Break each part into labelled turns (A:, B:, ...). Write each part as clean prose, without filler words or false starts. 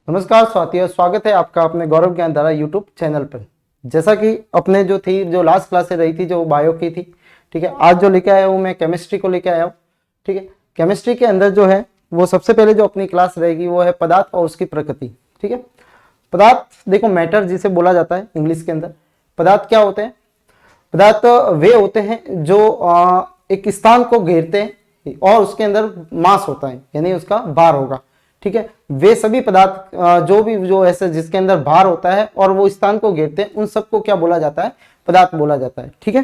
A: नमस्कार साथियों, स्वागत है आपका अपने गौरव ज्ञान धारा यूट्यूब चैनल पर। जैसा कि अपने जो लास्ट क्लासेस रही थी जो बायो की थी, ठीक है। आज जो लेके आया हूँ मैं केमिस्ट्री को लेके आया हूँ, ठीक है। केमिस्ट्री के अंदर जो है वो सबसे पहले जो अपनी क्लास रहेगी वो है पदार्थ और उसकी प्रकृति, ठीक है। पदार्थ देखो मैटर जिसे बोला जाता है इंग्लिश के अंदर। पदार्थ क्या होते हैं? पदार्थ वे होते हैं जो एक स्थान को घेरते हैं और उसके अंदर मास होता है, यानी उसका भार होगा, ठीक है। वे सभी पदार्थ जो ऐसे जिसके अंदर भार होता है और वो स्थान को घेरते हैं, उन सबको क्या बोला जाता है? पदार्थ बोला जाता है, ठीक है।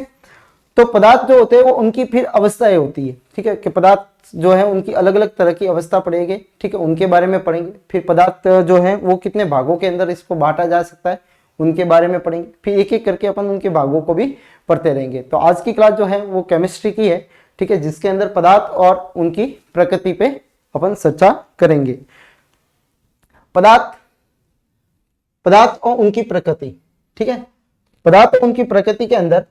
A: तो पदार्थ जो होते हैं वो उनकी फिर अवस्थाएं होती है, ठीक है, कि पदार्थ जो है उनकी अलग अलग तरह की अवस्था पड़ेगी, ठीक है, उनके बारे में पढ़ेंगे। फिर पदार्थ जो है वो कितने भागों के अंदर इसको बांटा जा सकता है, उनके बारे में पढ़ेंगे। फिर एक एक करके अपन उनके भागों को भी पढ़ते रहेंगे। तो आज की क्लास जो है वो केमिस्ट्री की है, ठीक है, जिसके अंदर पदार्थ और उनकी प्रकृति पे अपन चर्चा करेंगे। पदार्थ पदार्थ और उनकी प्रकृति, ठीक है। पदार्थ और उनकी प्रकृति के अंदर,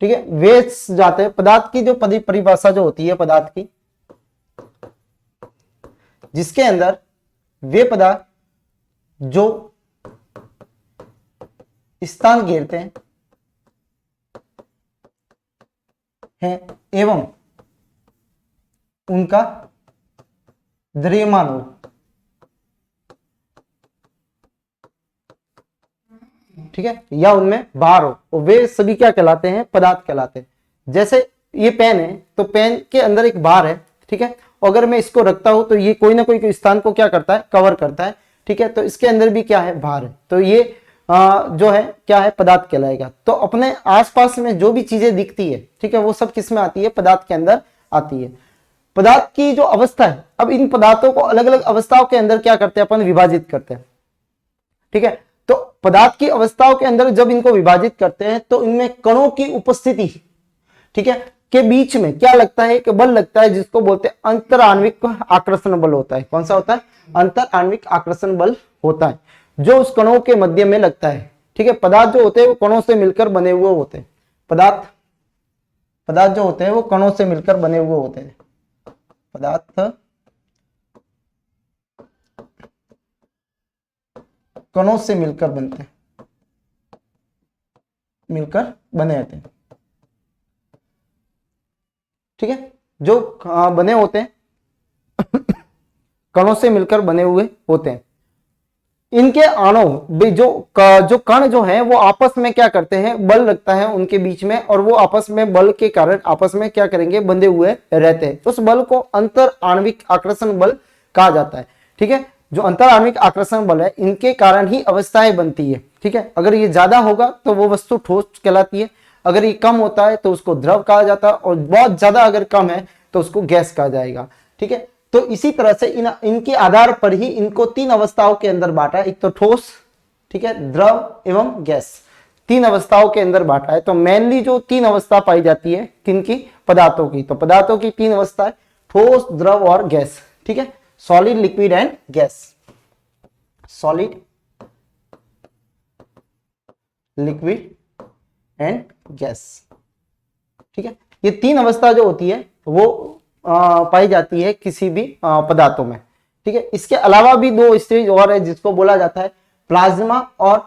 A: ठीक है, वे जाते हैं। पदार्थ की जो परिभाषा जो होती है पदार्थ की, जिसके अंदर वे पदार्थ जो स्थान घेरते हैं एवं उनका द्रव्यमान हो, ठीक है, या उनमें भार हो, और वे सभी क्या कहलाते हैं? पदार्थ कहलाते हैं। जैसे ये पेन है तो पेन के अंदर एक भार है, ठीक है। अगर मैं इसको रखता हूं तो ये कोई ना कोई स्थान को क्या करता है? कवर करता है, ठीक है। तो इसके अंदर भी क्या है? भार है। तो ये जो है क्या है? पदार्थ कहलाएगा। तो अपने आसपास में जो भी चीजें दिखती है, ठीक है, वो सब किस में आती है? पदार्थ के अंदर आती है। पदार्थ की जो अवस्था है, अब इन पदार्थों को अलग अलग अवस्थाओं के अंदर क्या करते हैं? अपन विभाजित करते हैं, ठीक है। तो पदार्थ की अवस्थाओं के अंदर जब इनको विभाजित करते हैं तो इनमें कणों की उपस्थिति, ठीक है, के बीच में क्या लगता है? कि बल लगता है, जिसको बोलते हैं अंतर आणविक आकर्षण बल होता है। कौन सा होता है? अंतर आणविक आकर्षण बल होता है, जो उस कणों के मध्य में लगता है, ठीक है। पदार्थ जो होते हैं वो कणों से मिलकर बने हुए होते हैं। पदार्थ जो होते हैं वो कणों से मिलकर बने हुए होते हैं। पदार्थ कणों से मिलकर बनते हैं, मिलकर बने रहते हैं, ठीक है। जो बने होते हैं कणों से मिलकर बने हुए होते हैं। इनके आणों जो कण जो है वो आपस में क्या करते हैं? बल लगता है उनके बीच में, और वो आपस में बल के कारण आपस में क्या करेंगे? बंधे हुए रहते हैं। उस बल को अंतर आणविक आकर्षण बल कहा जाता है, ठीक है। जो अंतर आणविक आकर्षण बल है, इनके कारण ही अवस्थाएं बनती है, ठीक है। अगर ये ज्यादा होगा तो वो वस्तु ठोस कहलाती है, अगर ये कम होता है तो उसको द्रव कहा जाता है, और बहुत ज्यादा अगर कम है तो उसको गैस कहा जाएगा, ठीक है। तो इसी तरह से इनके आधार पर ही इनको तीन अवस्थाओं के अंदर बांटा है। एक तो ठोस, ठीक है, द्रव एवं गैस, तीन अवस्थाओं के अंदर बांटा है। तो मेनली जो तीन अवस्था पाई जाती है किनकी? पदार्थों की। तो पदार्थों की तीन अवस्था है, ठोस, द्रव और गैस, ठीक है। Solid, liquid and gas. Solid, liquid and gas, ठीक है। ये तीन अवस्था जो होती है वो पाई जाती है किसी भी पदार्थों में, ठीक है। इसके अलावा भी दो स्टेज और है, जिसको बोला जाता है प्लाज्मा और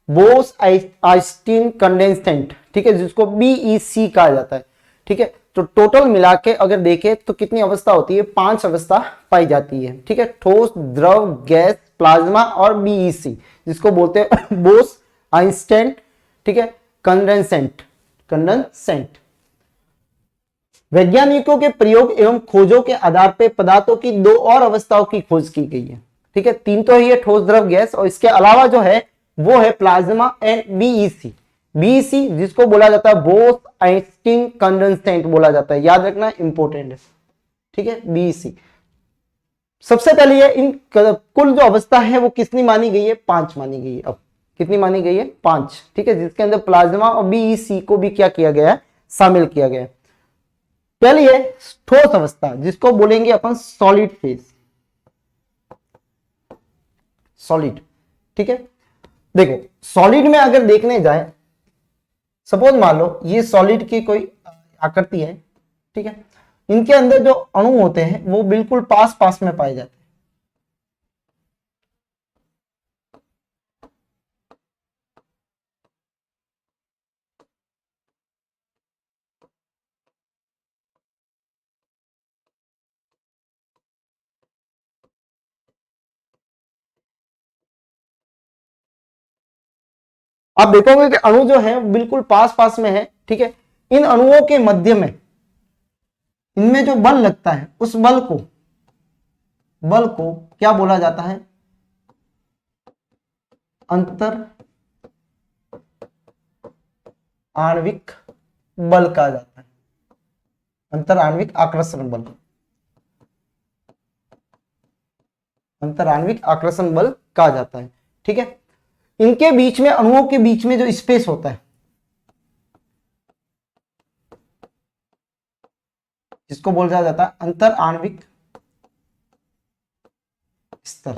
A: बोस आइंस्टीन कंडेंसेंट, ठीक है, जिसको बीईसी कहा जाता है, ठीक है। तो टोटल मिला के अगर देखें तो कितनी अवस्था होती है? 5 अवस्था पाई जाती है, ठीक है। ठोस, द्रव, गैस, प्लाज्मा और बीईसी, जिसको बोलते हैं बोस आइंस्टीन, ठीक है, कंडेंसेंट। वैज्ञानिकों के प्रयोग एवं खोजों के आधार पर पदार्थों की दो और अवस्थाओं की खोज की गई है, ठीक है। तीन तो है ठोस, द्रव, गैस, और इसके अलावा जो है वो है प्लाज्मा एंड बीईसी। बीईसी जिसको बोला जाता है बोस आइंस्टीन कंडेंसेंट बोला जाता है, याद रखना, इंपॉर्टेंट है, ठीक है। बीईसी सबसे पहले ये इन कुल जो अवस्था है वो कितनी मानी गई है? 5 मानी गई है। अब कितनी मानी गई है? 5, ठीक है, जिसके अंदर प्लाज्मा और बीईसी को भी क्या किया गया है? शामिल किया गया है। पहली है ठोस अवस्था, जिसको बोलेंगे अपन सॉलिड फेज, सॉलिड, ठीक है। देखो सॉलिड में अगर देखने जाए, सपोज मान लो ये सॉलिड की कोई आकृति है, ठीक है। इनके अंदर जो अणु होते हैं वो बिल्कुल पास पास में पाए जाते हैं, आप देखोगे कि अणु जो है बिल्कुल पास पास में है, ठीक है। इन अणुओं के मध्य में इनमें जो बल लगता है उस बल को क्या बोला जाता है? अंतर आणविक बल कहा जाता है, अंतर आणविक आकर्षण बल, अंतर आणविक आकर्षण बल कहा जाता है, ठीक है। इनके बीच में, अणुओं के बीच में जो स्पेस होता है जिसको बोला जाता है अंतर आणविक स्थल।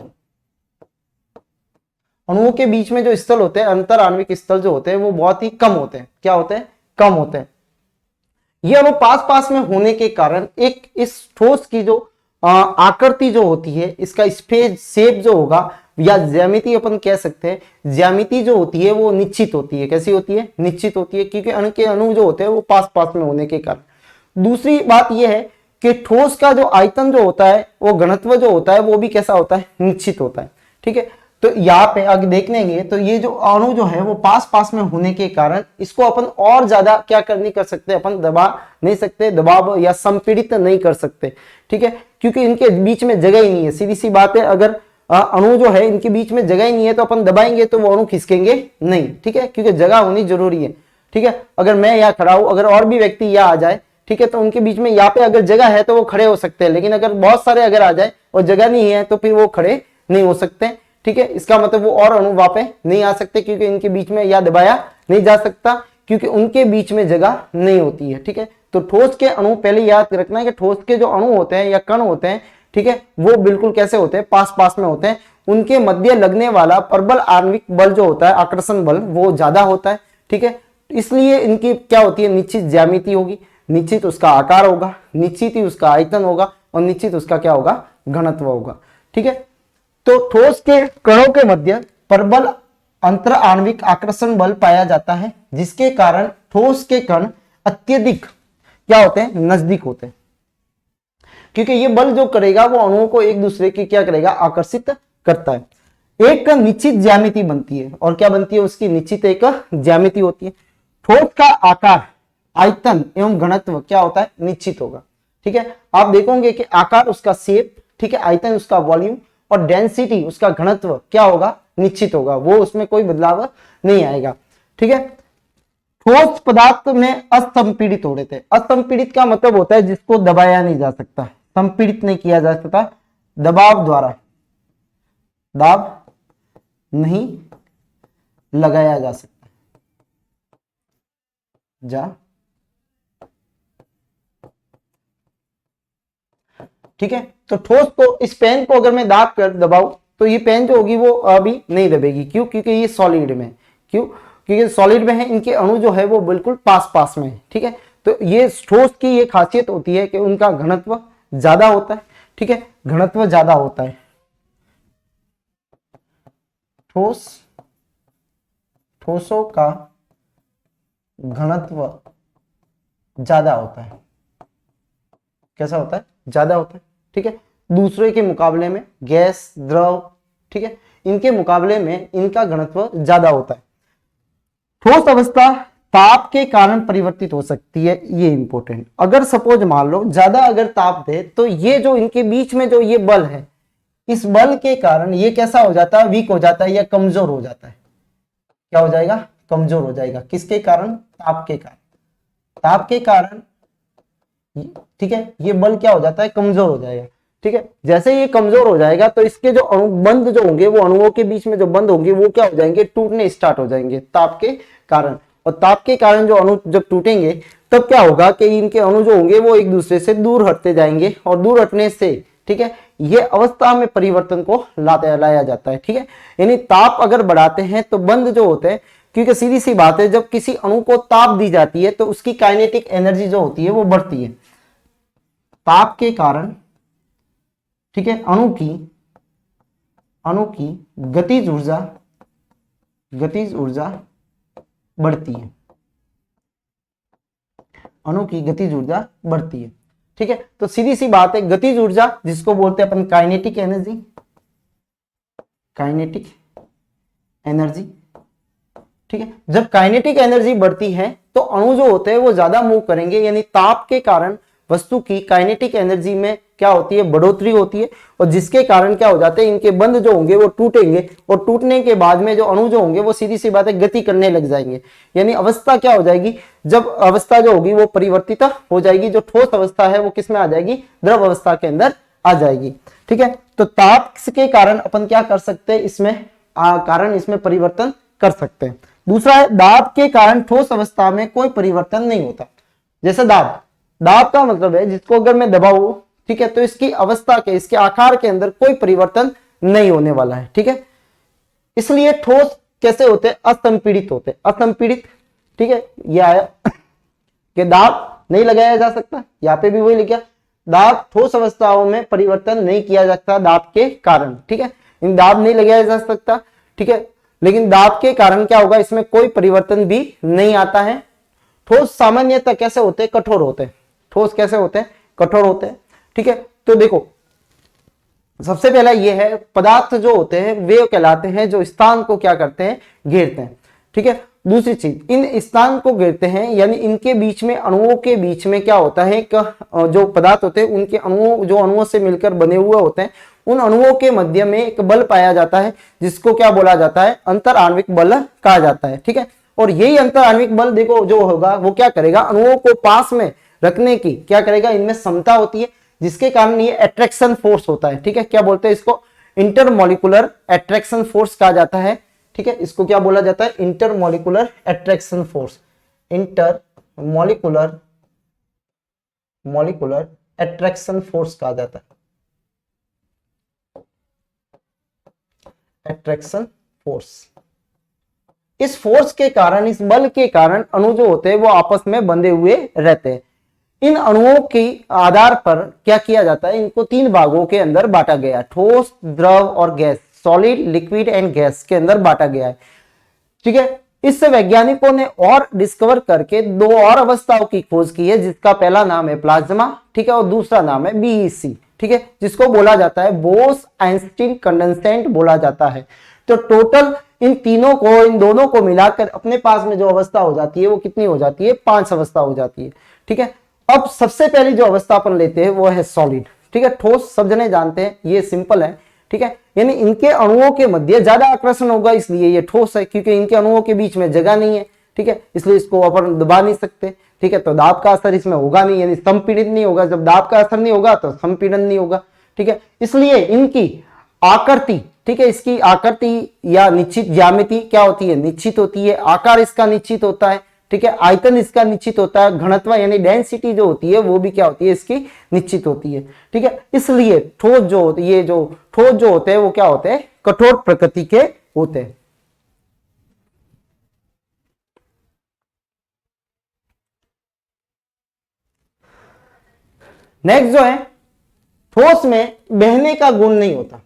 A: अणुओं के बीच में जो स्थल होते हैं, अंतर आणविक स्थल जो होते हैं, वो बहुत ही कम होते हैं। क्या होते हैं? कम होते हैं। ये अणु पास पास में होने के कारण एक इस ठोस की जो आकृति जो होती है, इसका स्पेस शेप जो होगा या ज्यामिति अपन कह सकते हैं, ज्यामिति जो होती है वो निश्चित होती है। कैसी होती है? निश्चित होती है, क्योंकि अणु जो होते हैं वो पास पास में होने के कारण। दूसरी बात यह है कि ठोस का जो आयतन जो होता है, वो घनत्व जो होता है, वो भी कैसा होता है? निश्चित होता है, ठीक है। तो यहाँ पे आगे देख लेंगे तो ये जो अणु जो है वो पास पास में होने के कारण इसको अपन और ज्यादा क्या नहीं कर सकते, अपन दबा नहीं सकते, दबाव या संपीड़ित नहीं कर सकते, ठीक है, क्योंकि इनके बीच में जगह ही नहीं है। सीधी सी बात है, अगर अणु जो है इनके बीच में जगह ही नहीं है तो अपन दबाएंगे तो वो अणु खिसकेंगे नहीं, ठीक है, क्योंकि जगह होनी जरूरी है, ठीक है। अगर मैं यहाँ खड़ा हूं, अगर और भी व्यक्ति यहाँ आ जाए, ठीक है, तो उनके बीच में यहाँ पे अगर जगह है तो वो खड़े हो सकते हैं, लेकिन अगर बहुत सारे अगर आ जाए और जगह नहीं है तो फिर वो खड़े नहीं हो सकते, ठीक है। इसका मतलब वो और अणु वहां पे नहीं आ सकते, क्योंकि इनके बीच में या दबाया नहीं जा सकता, क्योंकि उनके बीच में जगह नहीं होती है, ठीक है। तो ठोस के अणु, पहले याद रखना है कि ठोस के जो अणु होते हैं या कण होते हैं, ठीक है, वो बिल्कुल कैसे होते हैं? पास पास में होते हैं। उनके मध्य लगने वाला प्रबल आणविक बल जो होता है, आकर्षण बल, वो ज्यादा होता है, ठीक है। इसलिए इनकी क्या होती है? निश्चित ज्यामिति होगी, निश्चित उसका आकार होगा, निश्चित ही उसका आयतन होगा और निश्चित उसका क्या होगा? घनत्व होगा, ठीक है। तो ठोस के कणों के मध्य प्रबल अंतर आणविक आकर्षण बल पाया जाता है, जिसके कारण ठोस के कण अत्यधिक क्या होते हैं? नजदीक होते हैं, क्योंकि ये बल जो करेगा वो अणुओं को एक दूसरे की क्या करेगा? आकर्षित करता है। एक निश्चित ज्यामिति बनती है, और क्या बनती है? उसकी निश्चित एक ज्यामिति होती है। ठोस का आकार, आयतन एवं घनत्व क्या होता है? निश्चित होगा, ठीक है। आप देखोगे कि आकार उसका शेप, ठीक है, आयतन उसका वॉल्यूम और डेंसिटी उसका घनत्व क्या होगा? निश्चित होगा, वो उसमें कोई बदलाव नहीं आएगा, ठीक है। ठोस पदार्थ में असंपीड़ित हो रहे थे। असंपीड़ित का मतलब होता है जिसको दबाया नहीं जा सकता, संपीड़ित नहीं किया जा सकता, दबाव द्वारा दाब नहीं लगाया जा सकता। ठीक है। तो ठोस को, इस पेन को अगर मैं दाब कर दबाऊं तो ये पेन जो होगी वो अभी नहीं दबेगी। क्यों? क्योंकि ये सॉलिड में। क्यों? क्योंकि सॉलिड में है, इनके अणु जो है वो बिल्कुल पास पास में है, ठीक है। तो ये ठोस की ये खासियत होती है कि उनका घनत्व ज्यादा होता है, ठीक है, घनत्व ज्यादा होता है। ठोसों का घनत्व ज्यादा होता है। कैसा होता है? ज्यादा होता है, ठीक है। दूसरे के मुकाबले में गैस, द्रव, ठीक है, इनके मुकाबले में इनका घनत्व ज्यादा होता है। ठोस अवस्था ताप के कारण परिवर्तित हो सकती है, ये इंपॉर्टेंट। अगर सपोज मान लो ज्यादा अगर ताप दे तो ये जो इनके बीच में जो ये बल है, इस बल के कारण ये कैसा हो जाता है? वीक हो जाता है या कमजोर हो जाता है। क्या हो जाएगा? कमजोर हो जाएगा। किसके कारण? ताप के कारण। ताप के कारण, ठीक है, ये बल क्या हो जाता है? कमजोर हो जाएगा, ठीक है। जैसे ये कमजोर हो जाएगा तो इसके जो बंध जो होंगे, वो अणुओं के बीच में जो बंध होंगे वो क्या हो जाएंगे? टूटने स्टार्ट हो जाएंगे ताप के कारण। और ताप के कारण जो अणु जब टूटेंगे तब क्या होगा कि इनके अणु जो होंगे वो एक दूसरे से दूर हटते जाएंगे, और दूर हटने से, ठीक है, ये अवस्था में परिवर्तन को लाया जाता है, ठीक है। यानी ताप अगर बढ़ाते हैं तो बंध जो होते हैं, क्योंकि सीधी सी बात है, जब किसी अणु को ताप दी जाती है तो उसकी काइनेटिक एनर्जी जो होती है वो बढ़ती है। ताप के कारण, ठीक है, अणु की गतिज ऊर्जा बढ़ती है। अणु की गतिज ऊर्जा बढ़ती है, ठीक है। तो सीधी सी बात है, गतिज ऊर्जा जिसको बोलते हैं अपन काइनेटिक एनर्जी, ठीक है। जब काइनेटिक एनर्जी बढ़ती है तो अणु जो होते हैं वो ज्यादा मूव करेंगे, यानी ताप के कारण वस्तु की काइनेटिक एनर्जी में क्या होती है, बढ़ोतरी होती है, और जिसके कारण क्या हो जाते हैं, इनके बंध जो होंगे वो टूटेंगे, और टूटने के बाद में जो अणु जो होंगे वो सीधी सी बात है गति करने लग जाएंगे। यानी अवस्था क्या हो जाएगी, जब अवस्था जो होगी वो परिवर्तित हो जाएगी, जो ठोस अवस्था है वो किस में आ जाएगी, द्रव अवस्था के अंदर आ जाएगी। ठीक है, तो ताप के कारण अपन क्या कर सकते हैं, इसमें परिवर्तन कर सकते हैं। दूसरा है दाब के कारण ठोस अवस्था में कोई परिवर्तन नहीं होता। जैसे दाब का मतलब है जिसको अगर मैं दबाऊं, ठीक है, तो इसकी अवस्था के, इसके आकार के अंदर कोई परिवर्तन नहीं होने वाला है। ठीक है, इसलिए ठोस कैसे होते हैं, असंपीड़ित होते हैं, असंपीड़ित। ठीक है, ये आया कि दाब नहीं लगाया जा सकता, यहाँ पे भी वही लिखा, दाब ठोस अवस्थाओं में परिवर्तन नहीं किया जा सकता दाब के कारण। ठीक है, इन दाब नहीं लगाया जा सकता। ठीक है, लेकिन दाब के कारण क्या होगा, इसमें कोई परिवर्तन भी नहीं आता है। ठोस सामान्यतः कैसे होते हैं, कठोर होते हैं। ठोस कैसे होते हैं, कठोर होते हैं। ठीक है, तो देखो सबसे पहला ये है, पदार्थ जो होते हैं वे कहलाते हैं जो स्थान को क्या करते हैं, घेरते हैं। ठीक है, दूसरी चीज, इन स्थान को घेरते हैं यानी इनके बीच में, अणुओं के बीच में क्या होता है, जो पदार्थ होते हैं उनके अणुओं से मिलकर बने हुए होते हैं, उन अणुओं के मध्य में एक बल पाया जाता है जिसको क्या बोला जाता है, अंतर आणविक बल कहा जाता है। ठीक है, और यही अंतर आणविक बल देखो जो होगा वो क्या करेगा, अणुओं को पास में रखने की क्या करेगा, इनमें क्षमता होती है, जिसके कारण ये अट्रैक्शन फोर्स होता है। ठीक है, क्या बोलते हैं इसको, इंटरमॉलिक्यूलर अट्रैक्शन फोर्स कहा जाता है। ठीक है, इसको क्या बोला जाता है, intermolecular attraction force, intermolecular attraction force कहा जाता है, अट्रैक्शन फोर्स। इस फोर्स के कारण, इस बल के कारण अणु जो होते हैं वो आपस में बंधे हुए रहते हैं। इन अणुओं के आधार पर क्या किया जाता है, इनको 3 भागों के अंदर बांटा गया, ठोस, द्रव और gas, solid, liquid and gas के अंदर बांटा गया है। ठीक है, इससे वैज्ञानिकों ने और डिस्कवर करके 2 और अवस्थाओं की खोज की है, जिसका पहला नाम है प्लाज्मा, ठीक है, और दूसरा नाम है बीईसी। ठीक है, जिसको बोला जाता है बोस आइंस्टीन कंडेंसेंट बोला जाता है। तो टोटल इन दोनों को मिलाकर अपने पास में जो अवस्था हो जाती है वो कितनी हो जाती है, 5 अवस्था हो जाती है। ठीक है, अब सबसे पहली जो अवस्था अपन लेते हैं वो है सॉलिड। ठीक है, ठोस सब जने जानते हैं, ये सिंपल है। ठीक है, यानी इनके अणुओं के मध्य ज्यादा आकर्षण होगा, इसलिए ये ठोस है, क्योंकि इनके अणुओं के बीच में जगह नहीं है। ठीक है, इसलिए इसको अपन दबा नहीं सकते। ठीक है, तो दाब का असर इसमें होगा नहीं, यानी संपीड़ित नहीं होगा। जब दाब का असर नहीं होगा तो संपीड़न नहीं होगा। ठीक है, इसलिए इनकी आकृति, ठीक है, इसकी आकृति या निश्चित ज्यामिति क्या होती है, निश्चित होती है, आकार इसका निश्चित होता है। ठीक है, आयतन इसका निश्चित होता है, घनत्व यानी डेंसिटी जो होती है वो भी क्या होती है, इसकी निश्चित होती है। ठीक है, इसलिए ठोस जो होते हैं वो क्या होते हैं, कठोर प्रकृति के होते हैं। नेक्स्ट जो है, ठोस में बहने का गुण नहीं होता,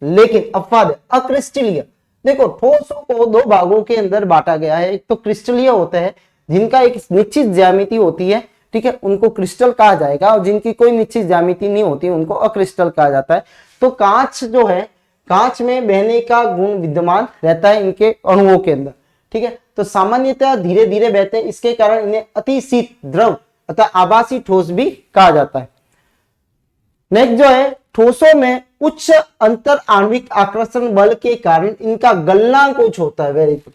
A: लेकिन अपवाद है, अक्रिस्टलीय। देखो ठोसों को 2 भागों के अंदर बांटा गया है, एक तो क्रिस्टलीय होते हैं जिनका एक निश्चित ज्यामिति होती है, ठीक है, उनको क्रिस्टल कहा जाएगा, और जिनकी कोई निश्चित ज्यामिति नहीं होती उनको अक्रिस्टल कहा जाता है। तो कांच जो है, कांच में बहने का गुण विद्यमान रहता है इनके अणुओं के अंदर। ठीक है, तो सामान्यतः धीरे धीरे बहते हैं, इसके कारण इन्हें अतिशीत द्रव अतः आभासी ठोस भी कहा जाता है। नेक्स्ट जो है, ठोसों में उच्च अंतर आणविक आकर्षण बल के कारण इनका गलनांक उच्च होता है। Very good.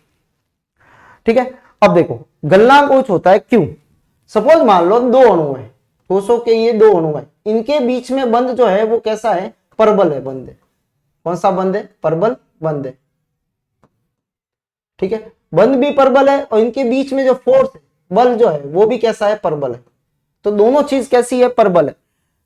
A: ठीक है, अब देखो गलनांक उच्च होता है क्यों, सपोज मान लो 2 अणु है, ठोसों के ये 2 अणु है, इनके बीच में बंध जो है वो कैसा है, परबल है बंध है। कौन सा बंध है, परबल बंध है। ठीक है, बंध भी परबल है, और इनके बीच में जो फोर्स है, बल जो है वो भी कैसा है, परबल है। तो दोनों चीज कैसी है, परबल है।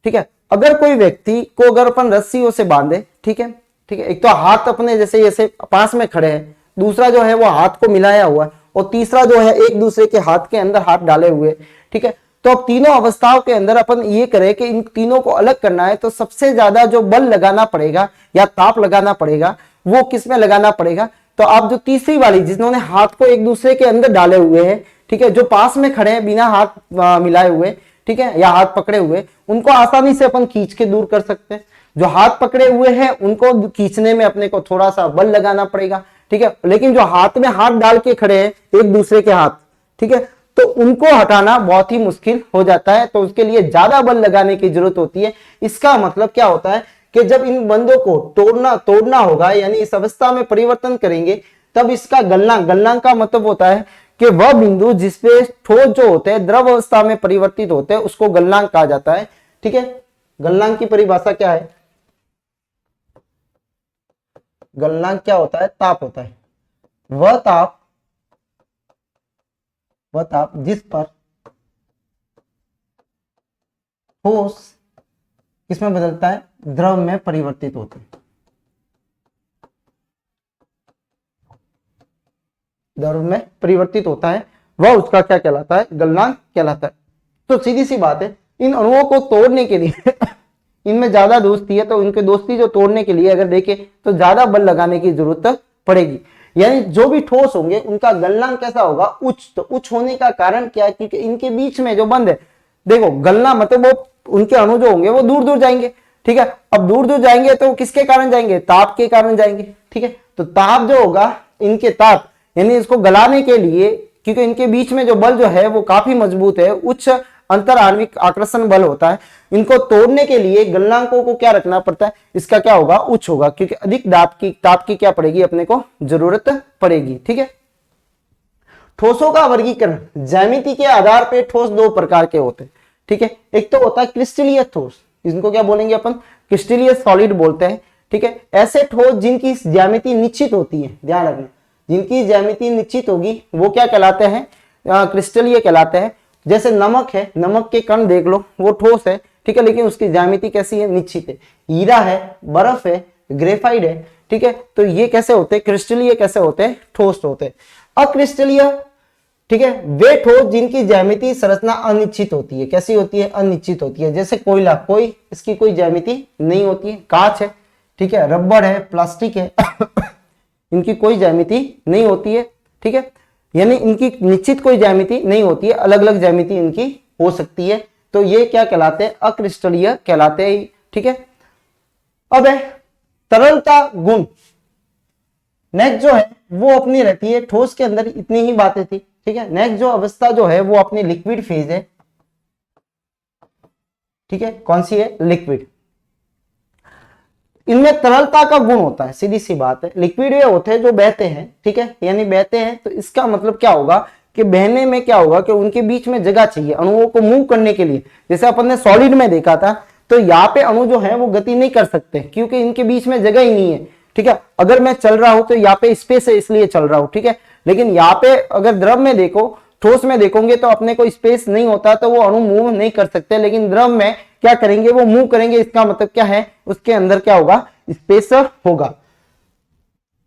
A: ठीक है, अगर कोई व्यक्ति को अगर अपन रस्सियों से बांधे, ठीक है, एक तो हाथ अपने जैसे पास में खड़े हैं, दूसरा जो है वो हाथ को मिलाया हुआ है, और तीसरा जो है एक दूसरे के हाथ के अंदर हाथ डाले हुए। ठीक है, तो अब तीनों अवस्थाओं के अंदर अपन ये करें कि इन तीनों को अलग करना है, तो सबसे ज्यादा जो बल लगाना पड़ेगा या ताप लगाना पड़ेगा वो किस में लगाना पड़ेगा, तो आप जो तीसरी वाली जिन्होंने हाथ को एक दूसरे के अंदर डाले हुए हैं, ठीक है, जो पास में खड़े हैं बिना हाथ मिलाए हुए, ठीक है, या हाथ पकड़े हुए, उनको आसानी से अपन खींच के दूर कर सकते हैं। जो हाथ पकड़े हुए हैं उनको खींचने में अपने को थोड़ा सा बल लगाना पड़ेगा। ठीक है, लेकिन जो हाथ में हाथ डाल के खड़े हैं एक दूसरे के हाथ, ठीक है, तो उनको हटाना बहुत ही मुश्किल हो जाता है, तो उसके लिए ज्यादा बल लगाने की जरूरत होती है। इसका मतलब क्या होता है कि जब इन बंधों को तोड़ना होगा, यानी इस अवस्था में परिवर्तन करेंगे, तब इसका गलनांक का मतलब होता है कि वह बिंदु जिसपे ठोस जो होते हैं द्रव अवस्था में परिवर्तित होते हैं उसको गलनांक कहा जाता है। ठीक है, गलनांक की परिभाषा क्या है? गलनांक क्या होता है? ताप होता है। वह ताप जिस पर ठोस किसमें बदलता है? द्रव में परिवर्तित होते हैं। द्रव में परिवर्तित होता है, वह उसका क्या कहलाता है? गलनांक कहलाता है। तो सीधी सी बात है, इन अणुओं को तोड़ने के लिए इनमें ज्यादा दोस्ती है, तो इनके दोस्ती जो तोड़ने के लिए अगर देखें तो ज्यादा बल लगाने की जरूरत पड़ेगी। यानी जो भी ठोस होंगे उनका गलनांक कैसा होगा? उच्च। तो उच्च होने का कारण क्या है? क्योंकि इनके बीच में जो बंध है, देखो गलना मतलब वो उनके अणु जो होंगे वो दूर दूर जाएंगे। ठीक है, अब दूर दूर जाएंगे तो किसके कारण जाएंगे? ताप के कारण जाएंगे। ठीक है, तो ताप जो होगा, इनके ताप यानी इसको गलाने के लिए, क्योंकि इनके बीच में जो बल जो है वो काफी मजबूत है, उच्च अंतर आणविक आकर्षण बल होता है, इनको तोड़ने के लिए गलनांकों को क्या रखना पड़ता है? इसका क्या होगा? उच्च होगा, क्योंकि अधिक ताप की क्या पड़ेगी? अपने को जरूरत पड़ेगी। ठीक है, ठोसों का वर्गीकरण ज्यामिति के आधार पर ठोस दो प्रकार के होते हैं। ठीक है, एक तो होता है क्रिस्टलीय ठोस, इनको क्या बोलेंगे अपन? क्रिस्टलीय सॉलिड बोलते हैं। ठीक है, ऐसे ठोस जिनकी ज्यामिति निश्चित होती है, ध्यान रखना, जिनकी ज्यामिति निश्चित होगी वो क्या कहलाते हैं? क्रिस्टलीय कहलाते हैं। जैसे नमक है, नमक के कण देख लो, वो ठोस है, ठीक है, लेकिन उसकी ज्यामिति कैसी है? निश्चित है। हीरा है, बर्फ है, ग्रेफाइट है, ठीक है, तो ये कैसे होते हैं? क्रिस्टलीय कैसे होते हैं? ठोस होते हैं। अक्रिस्टलीय, ठीक है, वे ठोस जिनकी ज्यामिति संरचना अनिश्चित होती है। कैसी होती है? अनिश्चित होती है। जैसे कोयला, इसकी कोई ज्यामिति नहीं होती है। कांच है, ठीक है, रबड़ है, प्लास्टिक है इनकी कोई ज्यामिति नहीं होती है। ठीक है, यानी इनकी निश्चित कोई ज्यामिति नहीं होती है, अलग अलग ज्यामिति इनकी हो सकती है। तो ये क्या कहलाते हैं? अक्रिस्टलीय कहलाते हैं। ठीक है, अब है तरलता गुण। नेक्स्ट जो है वो अपनी रहती है, ठोस के अंदर इतनी ही बातें थी। ठीक है, नेक्स्ट जो अवस्था जो है वो अपनी लिक्विड फेज है। ठीक है, कौन सी है? लिक्विड। इनमें तरलता का गुण होता है, सीधी सी बात है। लिक्विड वे होते हैं जो बहते हैं। ठीक है, यानी बहते हैं, तो इसका मतलब क्या होगा कि बहने में क्या होगा कि उनके बीच में जगह चाहिए अणुओं को मूव करने के लिए। जैसे अपन ने सॉलिड में देखा था, तो यहाँ पे अणु जो है वो गति नहीं कर सकते क्योंकि इनके बीच में जगह ही नहीं है। ठीक है, अगर मैं चल रहा हूं तो यहाँ पे स्पेस है इसलिए चल रहा हूं। ठीक है, लेकिन यहाँ पे अगर द्रव में देखो, ठोस में देखोगे तो अपने को स्पेस नहीं होता, तो वो अणु मूव नहीं कर सकते, लेकिन द्रव में क्या करेंगे? वो मूव करेंगे। इसका मतलब क्या है? उसके अंदर क्या होगा? स्पेस होगा।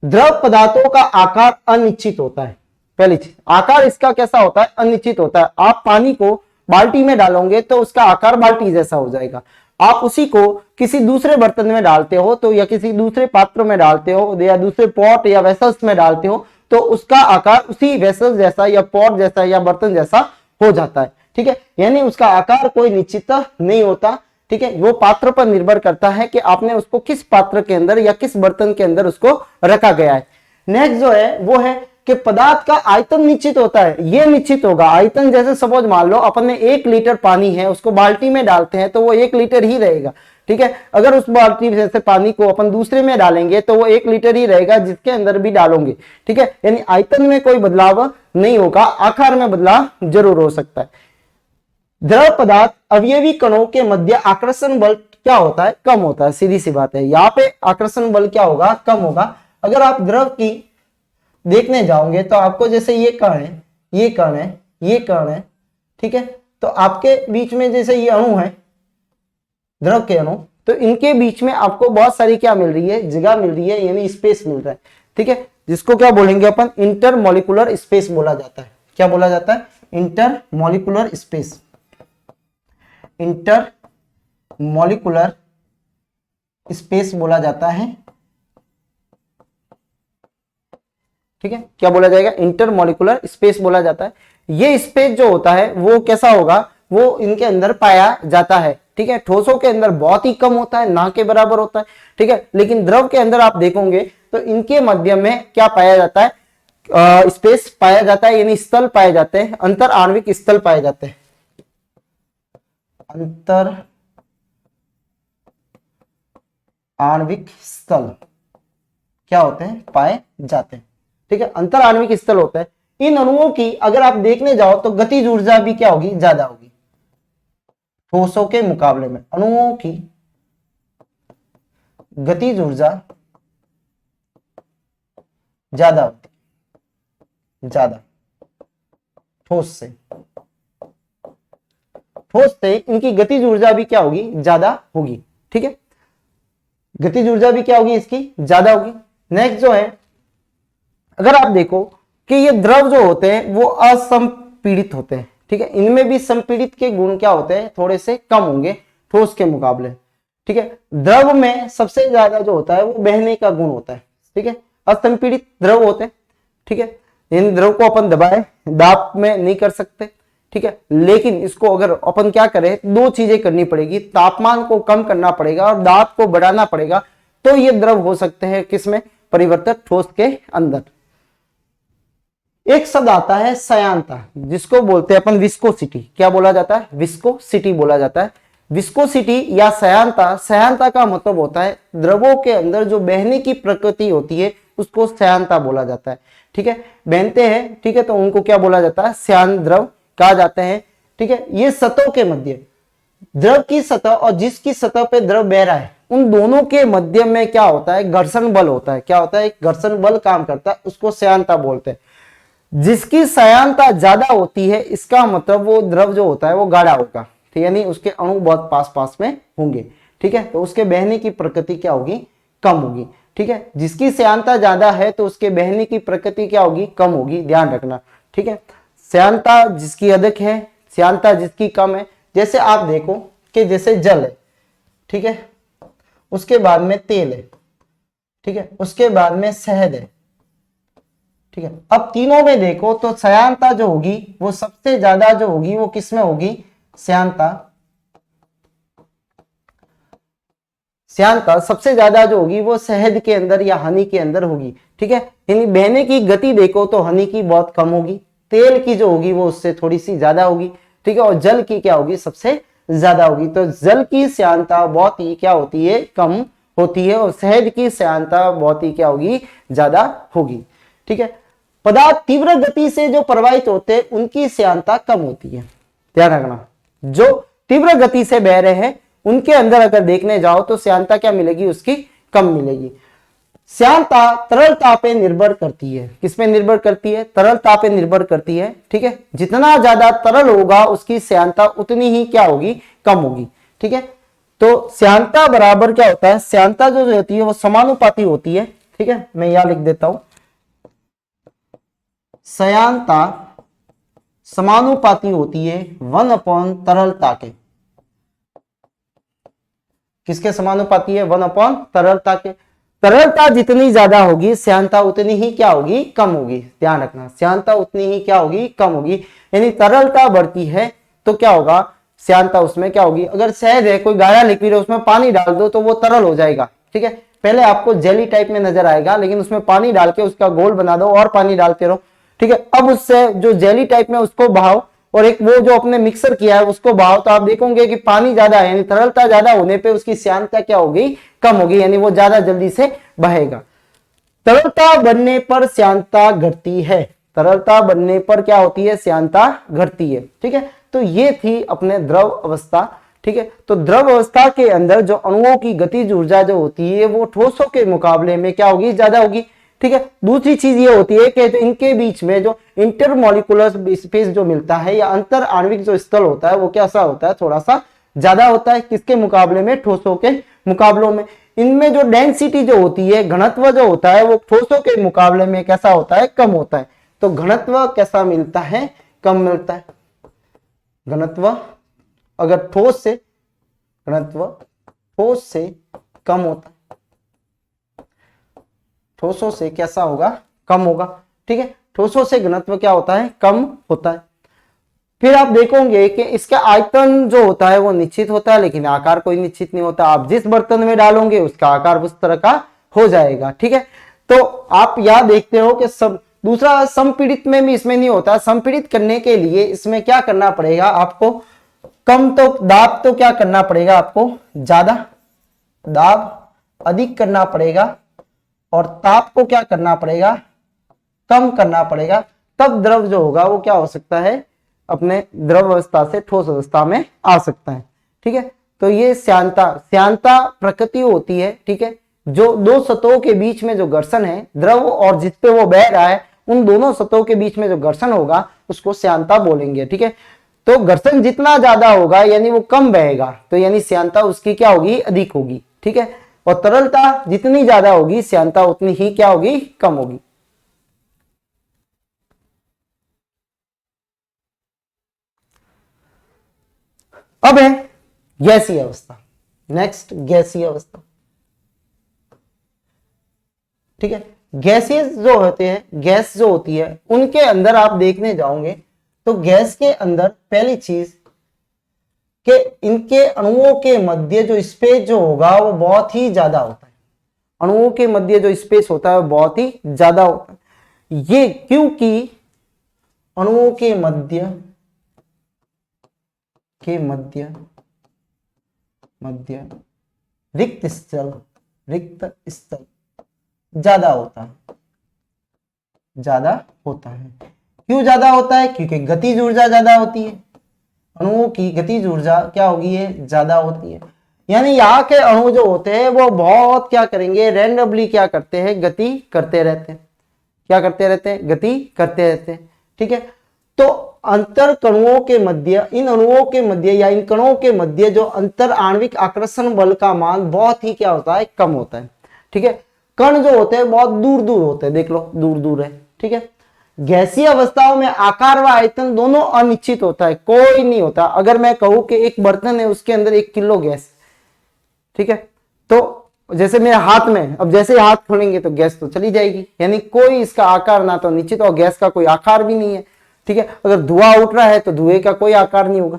A: द्रव पदार्थों का आकार अनिश्चित होता है। पहली चीज, आकार इसका कैसा होता है? अनिश्चित होता है। आप पानी को बाल्टी में डालोगे तो उसका आकार बाल्टी जैसा हो जाएगा। आप उसी को किसी दूसरे बर्तन में डालते हो तो, या किसी दूसरे पात्र में डालते हो, या दूसरे पॉट या वेसल्स में डालते हो, तो उसका आकार उसी वेसल जैसा या पॉट जैसा या बर्तन जैसा हो जाता है। ठीक है, यानी उसका आकार कोई निश्चित नहीं होता। ठीक है, वो पात्र पर निर्भर करता है कि आपने उसको किस पात्र के अंदर या किस बर्तन के अंदर उसको रखा गया है। नेक्स्ट जो है वो है कि पदार्थ का आयतन निश्चित होता है। ये निश्चित होगा आयतन। जैसे सपोज मान लो अपन ने 1 लीटर पानी है, उसको बाल्टी में डालते हैं तो वो 1 लीटर ही रहेगा। ठीक है, अगर उस बाल्टी जैसे पानी को अपन दूसरे में डालेंगे तो वो 1 लीटर ही रहेगा, जिसके अंदर भी डालोगे। ठीक है, यानी आयतन में कोई बदलाव नहीं होगा, आकार में बदलाव जरूर हो सकता है। द्रव पदार्थ अवयवी कणों के मध्य आकर्षण बल क्या होता है? कम होता है। सीधी सी बात है, यहाँ पे आकर्षण बल क्या होगा? कम होगा। अगर आप द्रव की देखने जाओगे तो आपको जैसे ये कण है, ये कण है, ये कण है, ठीक है, तो आपके बीच में जैसे ये अणु है, द्रव के अणु, तो इनके बीच में आपको बहुत सारी क्या मिल रही है? जगह मिल रही है, यानी स्पेस मिल रहा है। ठीक है, जिसको क्या बोलेंगे अपन? इंटरमॉलिक्यूलर स्पेस बोला जाता है। क्या बोला जाता है? Intermolecular space. इंटरमॉलिक्यूलर स्पेस बोला जाता है। ठीक है, क्या बोला जाएगा? इंटरमॉलिक्यूलर स्पेस बोला जाता है। ये स्पेस जो होता है वो कैसा होगा? वो इनके अंदर पाया जाता है। ठीक है। ठोसों के अंदर बहुत ही कम होता है, ना के बराबर होता है, ठीक है। लेकिन द्रव के अंदर आप देखोगे तो इनके मध्य में क्या पाया जाता है, स्पेस पाया जाता है, यानी स्थल पाए जाते हैं, अंतर आणविक स्थल पाए जाते हैं, अंतर आणविक स्थल क्या होते हैं, पाए जाते हैं, ठीक है। अंतर आणविक स्थल होता है। इन अणुओं की अगर आप देखने जाओ तो गतिज ऊर्जा भी क्या होगी, ज्यादा होगी ठोसों के मुकाबले में। अणुओं की गतिज ऊर्जा ज्यादा होती, ज्यादा ठोस से, ठोस से इनकी गतिज ऊर्जा भी क्या होगी, ज्यादा होगी, ठीक है। गतिज ऊर्जा भी क्या होगी, इसकी ज्यादा होगी। नेक्स्ट जो है, अगर आप देखो कि ये द्रव जो होते हैं वो असंपीड़ित होते हैं, ठीक है। इनमें भी संपीड़ित के गुण क्या होते हैं, थोड़े से कम होंगे ठोस के मुकाबले, ठीक है। द्रव में सबसे ज्यादा जो होता है वो बहने का गुण होता है, ठीक है। असंपीड़ित द्रव होते हैं, ठीक है। इन द्रव को अपन दबाए दाब में नहीं कर सकते, ठीक है। लेकिन इसको अगर अपन क्या करें, दो चीजें करनी पड़ेगी, तापमान को कम करना पड़ेगा और दाब को बढ़ाना पड़ेगा, तो ये द्रव हो सकते हैं किसमें, परिवर्तित ठोस के अंदर। एक शब्द आता है सयांता, जिसको बोलते हैं अपन विस्कोसिटी। क्या बोला जाता है, विस्कोसिटी बोला जाता है। विस्कोसिटी या सयांता, सयांता का मतलब होता है द्रवों के अंदर जो बहने की प्रकृति होती है उसको सयांता बोला जाता है, ठीक है। बहते हैं, ठीक है, तो उनको क्या बोला जाता है, श्यान द्रव कहा जाते हैं, ठीक है। ये सतहों के मध्य, द्रव की सतह और जिसकी सतह पे द्रव बह रहा है, उन दोनों के मध्य में क्या होता है, घर्षण बल होता है। क्या होता है, एक घर्षण बल काम करता है, उसको सयांता बोलते हैं। जिसकी सयांता ज्यादा होती है, इसका मतलब वो द्रव जो होता है वो गाढ़ा होगा, ठीक है, यानी उसके अणु बहुत पास पास में होंगे, ठीक है। तो उसके बहने की प्रकृति क्या होगी, कम होगी, ठीक है। जिसकी सयांता ज्यादा है तो उसके बहने की प्रकृति क्या होगी, कम होगी, ध्यान रखना, ठीक है। सयांता जिसकी अधिक है, सयांता जिसकी कम है। जैसे आप देखो कि जैसे जल है, ठीक है, उसके बाद में तेल है, ठीक है, उसके बाद में शहद है, ठीक है। अब तीनों में देखो तो सयांता जो होगी वो सबसे ज्यादा जो होगी वो किसमें होगी, सयांता, सयांता सबसे ज्यादा जो होगी वो शहद के अंदर या हनी के अंदर होगी, ठीक है। यानी बहने की गति देखो तो हनी की बहुत कम होगी, तेल की जो होगी वो उससे थोड़ी सी ज्यादा होगी, ठीक है, और जल की क्या होगी, सबसे ज्यादा होगी। तो जल की सयांता बहुत ही क्या होती है, कम होती है, और शहद की सयांता बहुत ही क्या होगी, ज्यादा होगी, ठीक है। पदार्थ तीव्र गति से जो प्रवाहित होते हैं उनकी सयांता कम होती है, ध्यान रखना। जो तीव्र गति से बह रहे हैं उनके अंदर अगर देखने जाओ तो सयांता क्या मिलेगी, उसकी कम मिलेगी। सयांता तरलता पे निर्भर करती है, किस पे निर्भर करती है, तरलता पे निर्भर करती है, ठीक है। जितना ज्यादा तरल होगा उसकी सयांता उतनी ही क्या होगी, कम होगी, ठीक है। तो सयांता बराबर क्या होता है, सयांता जो होती है वो समानुपाती होती है, ठीक है। मैं यहां लिख देता हूं, सयांता समानुपाती होती है 1 तरलता के। किसके समानुपाती है, 1 तरलता के। तरलता जितनी ज्यादा होगी सयांता उतनी ही क्या होगी, कम होगी, ध्यान रखना, सयांता उतनी ही क्या होगी, कम होगी। यानी तरलता बढ़ती है तो क्या होगा, सयांता उसमें क्या होगी। अगर शहद है, कोई गाढ़ा लिक्विड है, उसमें पानी डाल दो तो वो तरल हो जाएगा, ठीक है। पहले आपको जेली टाइप में नजर आएगा, लेकिन उसमें पानी डाल के उसका घोल बना दो और पानी डालते रहो, ठीक है। अब उससे जो जेली टाइप में उसको बहाओ और एक वो जो अपने मिक्सर किया है उसको बहाओ, तो आप देखोगे कि पानी ज्यादा है, यानी तरलता ज्यादा होने पे उसकी सयांता क्या होगी, कम होगी, यानी वो ज्यादा जल्दी से बहेगा। तरलता बनने पर सयांता घटती है, तरलता बनने पर क्या होती है, सयांता घटती है, ठीक है। तो ये थी अपने द्रव अवस्था, ठीक है। तो द्रव अवस्था के अंदर जो अणुओं की गतिज ऊर्जा जो होती है वो ठोसों के मुकाबले में क्या होगी, ज्यादा होगी, ठीक है। दूसरी चीज ये होती है कि इनके बीच में जो इंटरमोलिकुलर स्पेस जो मिलता है या अंतर आणविक जो स्थल होता है वो कैसा होता है, थोड़ा सा ज्यादा होता है, किसके मुकाबले में, ठोसों के मुकाबलों में। इनमें जो डेंसिटी जो होती है, घनत्व जो होता है वो ठोसों के मुकाबले में कैसा होता है, कम होता है। तो घनत्व कैसा मिलता है, कम मिलता है। घनत्व अगर ठोस से, घनत्व ठोस से कम होता है, ठोसों से कैसा होगा, कम होगा, ठीक है। ठोसों से घनत्व क्या होता है, कम होता है। फिर आप देखोगे कि इसका आयतन जो होता है वो निश्चित होता है, लेकिन आकार कोई निश्चित नहीं होता। आप जिस बर्तन में डालोगे उसका आकार उस तरह का हो जाएगा, ठीक है। तो आप यह देखते हो कि सब दूसरा संपीड़ित में भी इसमें नहीं होता। संपीड़ित करने के लिए इसमें क्या करना पड़ेगा आपको, कम तो दाब तो क्या करना पड़ेगा आपको, ज्यादा दाब अधिक करना पड़ेगा, और ताप को क्या करना पड़ेगा, कम करना पड़ेगा। तब द्रव जो होगा वो क्या हो सकता है, अपने द्रव अवस्था से ठोस अवस्था में आ सकता है, ठीक है। तो ये श्यानता प्रकृति होती है, ठीक है। जो दो सतहों के बीच में जो घर्षण है, द्रव और जिस पे वो बह रहा है, उन दोनों सतहों के बीच में जो घर्षण होगा उसको श्यानता बोलेंगे, ठीक है। तो घर्षण जितना ज्यादा होगा यानी वो कम बहेगा, तो यानी श्यानता उसकी क्या होगी, अधिक होगी, ठीक है। और तरलता जितनी ज्यादा होगी श्यानता उतनी ही क्या होगी, कम होगी। अब है गैसीय अवस्था। नेक्स्ट गैसीय अवस्था, ठीक है। गैसेस जो होते हैं, गैस जो होती है उनके अंदर आप देखने जाओगे तो गैस के अंदर पहली चीज कि इनके अणुओं के मध्य जो स्पेस जो होगा वो बहुत ही ज्यादा होता है। अणुओं के मध्य जो स्पेस होता है वो बहुत ही ज्यादा होता है। ये क्योंकि अणुओं के मध्य मध्य रिक्त स्थल ज्यादा होता है। क्यों ज्यादा होता है, क्योंकि गतिज ऊर्जा ज्यादा होती है। अणुओं की गतिज ऊर्जा क्या होगी, है ज्यादा होती है। यानी यहाँ के अणु जो होते हैं वो बहुत क्या करेंगे, रैंडमली क्या करते हैं, गति करते रहते हैं। क्या करते रहते हैं, गति करते रहते हैं, ठीक है। तो अंतर कणुओं के मध्य, इन अणुओं के मध्य या इन कणों के मध्य जो अंतर आणविक आकर्षण बल का मान बहुत ही क्या होता है, कम होता है, ठीक है। कण जो होते हैं बहुत दूर दूर होते हैं, देख लो दूर दूर है, ठीक है। गैसीय अवस्थाओं में आकार व आयतन दोनों अनिश्चित होता है, कोई नहीं होता। अगर मैं कहूं कि एक बर्तन है उसके अंदर 1 किलो गैस, ठीक है, तो जैसे मेरे हाथ में, अब जैसे हाथ खोलेंगे तो गैस तो चली जाएगी, यानी कोई इसका आकार ना तो निश्चित और गैस का कोई आकार भी नहीं है, ठीक है। अगर धुआं उठ रहा है तो धुएं का कोई आकार नहीं होगा,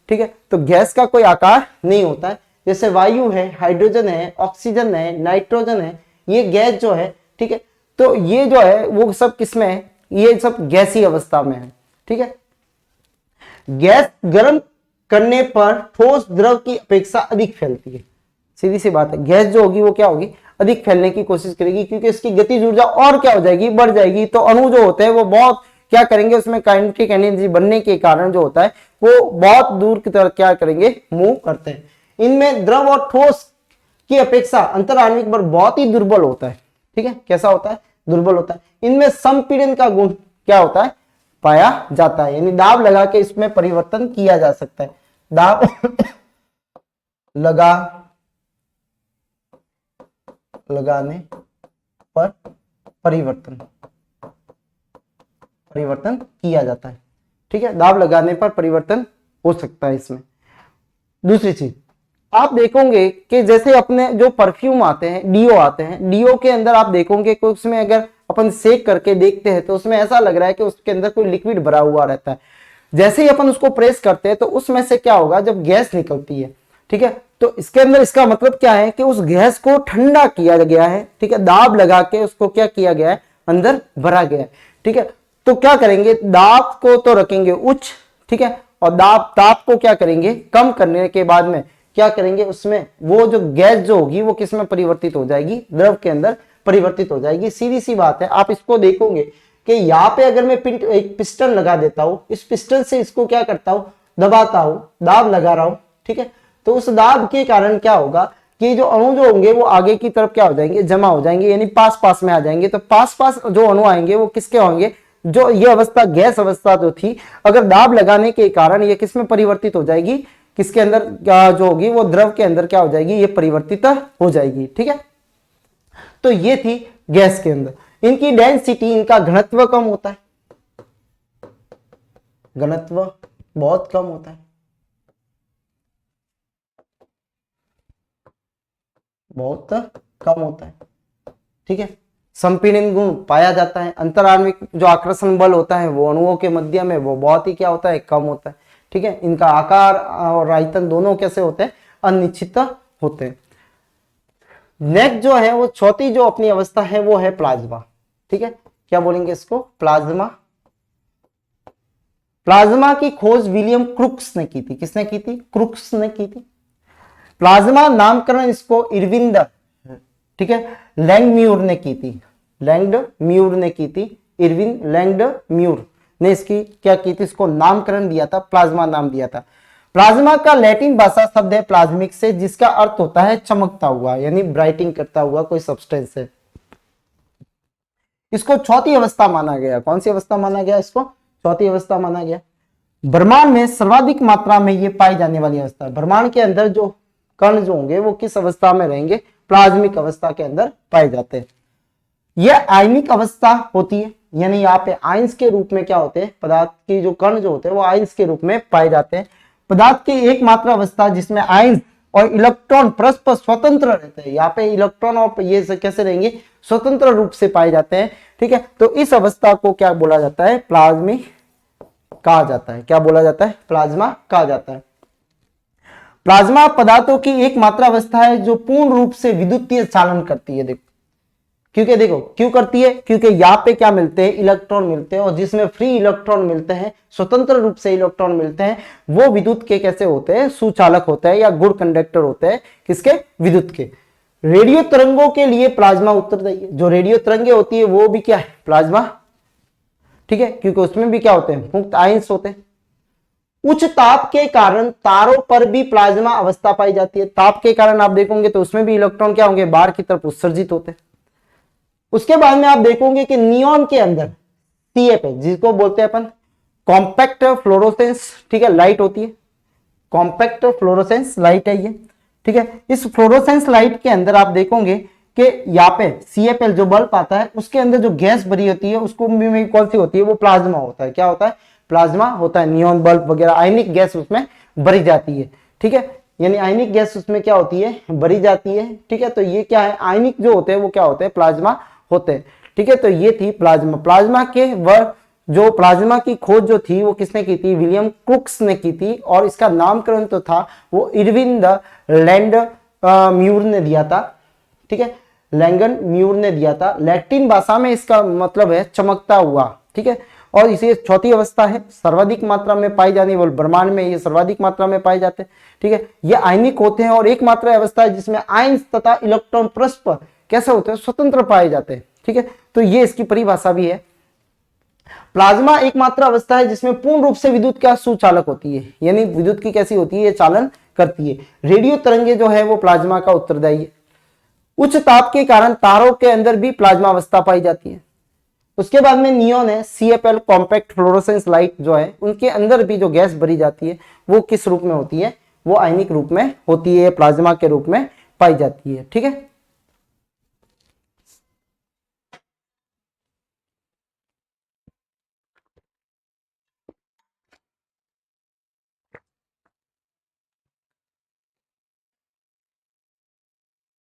A: ठीक है। तो गैस का कोई आकार नहीं होता है। जैसे वायु है, हाइड्रोजन है, ऑक्सीजन है, नाइट्रोजन है, ये गैस जो है, ठीक है। तो ये जो है वो सब किसमें है, ये सब गैसीय अवस्था में है, ठीक है। गैस गर्म करने पर ठोस द्रव की अपेक्षा अधिक फैलती है, सीधी सी बात है। गैस जो होगी वो क्या होगी, अधिक फैलने की कोशिश करेगी, क्योंकि इसकी गतिज ऊर्जा और क्या हो जाएगी, बढ़ जाएगी। तो अणु जो होते हैं वो बहुत क्या करेंगे, उसमें काइनेटिक एनर्जी बनने के कारण जो होता है वो बहुत दूर की तरफ क्या करेंगे, मूव करते हैं। इनमें द्रव और ठोस की अपेक्षा अंतर आणविक बल बहुत ही दुर्बल होता है, ठीक है। कैसा होता है, दुर्बल होता है। इनमें संपीड़न का गुण क्या होता है, पाया जाता है, यानी दाब लगा के इसमें परिवर्तन किया जा सकता है। दाब लगाने पर परिवर्तन किया जाता है, ठीक है। दाब लगाने पर परिवर्तन हो सकता है इसमें। दूसरी चीज आप देखोगे कि जैसे अपने जो परफ्यूम आते हैं, डीओ आते हैं, डीओ के अंदर आप देखोगे कि उसमें अगर अपन सेक करके देखते हैं तो उसमें ऐसा लग रहा है कि उसके अंदर कोई लिक्विड भरा हुआ रहता है। जैसे ही अपन उसको प्रेस करते हैं तो उसमें से क्या होगा, जब गैस निकलती है, ठीक है, तो इसके अंदर इसका मतलब क्या है कि उस गैस को ठंडा किया गया है, ठीक है। दाब लगा के उसको क्या किया गया है, अंदर भरा गया है, ठीक है। तो क्या करेंगे, दाब को तो रखेंगे उच्च, ठीक है, और ताप को क्या करेंगे, कम करने के बाद में क्या करेंगे, उसमें वो जो गैस जो होगी वो किस में परिवर्तित हो जाएगी, द्रव के अंदर परिवर्तित हो जाएगी। सीधी सी बात है। आप इसको देखोगे कि यहाँ पे अगर मैं एक पिस्टन लगा देता हूं, इस पिस्टन से इसको क्या करता हूं, दबाता हूं, दाब लगा रहा हूं, ठीक है। तो उस दाब के कारण क्या होगा कि जो अणु जो होंगे वो आगे की तरफ क्या हो जाएंगे, जमा हो जाएंगे, यानी पास पास में आ जाएंगे। तो पास पास जो अणु आएंगे वो किसके होंगे, जो ये अवस्था गैस अवस्था जो थी, अगर दाब लगाने के कारण ये किस में परिवर्तित हो जाएगी, किसके अंदर जो होगी वो द्रव के अंदर क्या हो जाएगी, ये परिवर्तित हो जाएगी, ठीक है। तो ये थी गैस के अंदर। इनकी डेंसिटी, इनका घनत्व कम होता है, घनत्व बहुत कम होता है, बहुत कम होता है, ठीक है। संपीड़न गुण पाया जाता है। अंतराण्विक जो आकर्षण बल होता है वो अणुओं के मध्य में वो बहुत ही क्या होता है, कम होता है। ठीक है, इनका आकार और आयतन दोनों कैसे होते हैं, अनिश्चित होते हैं। नेक्स्ट जो है वो चौथी जो अपनी अवस्था है वो है प्लाज्मा। ठीक है, क्या बोलेंगे इसको, प्लाज्मा। प्लाज्मा की खोज विलियम क्रुक्स ने की थी। किसने की थी, क्रुक्स ने की थी। प्लाज्मा नामकरण इसको इरविन, ठीक है, लैंगम्यूर ने की थी। लैंगम्यूर ने की थी, इरविन लैंगम्यूर ने इसकी क्या की थी, इसको नामकरण दिया था, प्लाज्मा नाम दिया था। प्लाज्मा का लैटिन भाषा शब्द है प्लाज्मिक से, जिसका अर्थ होता है चमकता हुआ, यानी ब्राइटिंग करता हुआ कोई सब्सटेंस है। इसको चौथी अवस्था माना गया। कौन सी अवस्था माना गया, इसको चौथी अवस्था माना गया। ब्रह्मांड में सर्वाधिक मात्रा में ये पाई जाने वाली अवस्था। ब्रह्मांड के अंदर जो कण जो होंगे वो किस अवस्था में रहेंगे, प्लाज्मिक अवस्था के अंदर पाए जाते हैं। यह आयनिक अवस्था होती है, यानी यहाँ पे आयंस के रूप में क्या होते हैं, पदार्थ की जो कण जो होते हैं वो आयंस के रूप में पाए जाते हैं। पदार्थ की एकमात्र अवस्था जिसमें आयंस और इलेक्ट्रॉन परस्पर स्वतंत्र रहते हैं। यहाँ पे इलेक्ट्रॉन और ये कैसे रहेंगे, स्वतंत्र रूप से पाए जाते हैं। ठीक है, तो इस अवस्था को क्या बोला जाता है, प्लाज्मिक कहा जाता है। क्या बोला जाता है, प्लाज्मा कहा जाता है। प्लाज्मा पदार्थों की एकमात्र अवस्था है जो पूर्ण रूप से विद्युतीय चालन करती है। देखो क्यों करती है, क्योंकि यहाँ पे क्या मिलते हैं, इलेक्ट्रॉन मिलते हैं, और जिसमें फ्री इलेक्ट्रॉन मिलते हैं, स्वतंत्र रूप से इलेक्ट्रॉन मिलते हैं, वो विद्युत के कैसे होते हैं, सुचालक होते हैं या गुड कंडक्टर होते हैं। किसके, विद्युत के। रेडियो तरंगों के लिए प्लाज्मा उत्तरदायी है। जो रेडियो तरंगे होती है वो भी क्या है, प्लाज्मा। ठीक है, क्योंकि उसमें भी क्या होते हैं, मुक्त आयंस होते हैं। उच्च ताप के कारण तारों पर भी प्लाज्मा अवस्था पाई जाती है। ताप के कारण आप देखोगे तो उसमें भी इलेक्ट्रॉन क्या होंगे, बाहर की तरफ उत्सर्जित होते हैं। उसके बाद में आप देखोगे कि नियॉन के अंदर CF है, जिसको बोलते हैं अपन कॉम्पैक्ट फ्लोरोसेंस, ठीक है, लाइट होती है। कॉम्पैक्ट फ्लोरोसेंस लाइट है ये। ठीक है, इस फ्लोरोसेंस लाइट के अंदर आप देखोगे कि यहाँ पे CFL जो बल्ब आता है उसके अंदर जो गैस भरी होती है उसको भी कौन सी होती है, वो प्लाज्मा होता है। क्या होता है, प्लाज्मा होता है। नियॉन बल्ब वगैरह आयनिक गैस उसमें भरी जाती है। ठीक है, यानी आयनिक गैस उसमें क्या होती है, भरी जाती है। ठीक है, तो ये क्या है, आयनिक जो होते हैं वो क्या होते हैं, प्लाज्मा होते हैं। ठीक है, तो ये थी प्लाज्मा। प्लाज्मा के वह जो प्लाज्मा की खोज जो थी वो किसने की थी, विलियम क्रुक्स ने की थी, और इसका नामकरण तो था वो इरविन द लैंगम्यूर ने दिया था। ठीक है, लैंगम्यूर ने दिया था। लैटिन भाषा में इसका मतलब है चमकता हुआ। ठीक है, और इसे चौथी अवस्था है, सर्वाधिक मात्रा में पाई जाने वाले, ब्रह्मांड में ये सर्वाधिक मात्रा में पाए जाते हैं। ठीक है, ये आयनिक होते हैं और एकमात्र अवस्था है जिसमें आयंस तथा इलेक्ट्रॉन परस्पर कैसे होते हैं, स्वतंत्र पाए जाते हैं। ठीक है, तो ये इसकी परिभाषा भी है। प्लाज्मा एकमात्र अवस्था है जिसमें पूर्ण रूप से विद्युत का सुचालक होती है, यानी विद्युत की कैसी होती है, ये चालन करती है। रेडियो तरंगे जो है वो प्लाज्मा का उत्तरदायी है। उच्च ताप के कारण तारों के अंदर भी प्लाज्मा अवस्था पाई जाती है। उसके बाद में नियॉन है, CFL कॉम्पैक्ट फ्लोरोसेंस लाइट जो है, उनके अंदर भी जो गैस भरी जाती है वो किस रूप में होती है, वो आयनिक रूप में होती है, प्लाज्मा के रूप में पाई जाती है। ठीक है,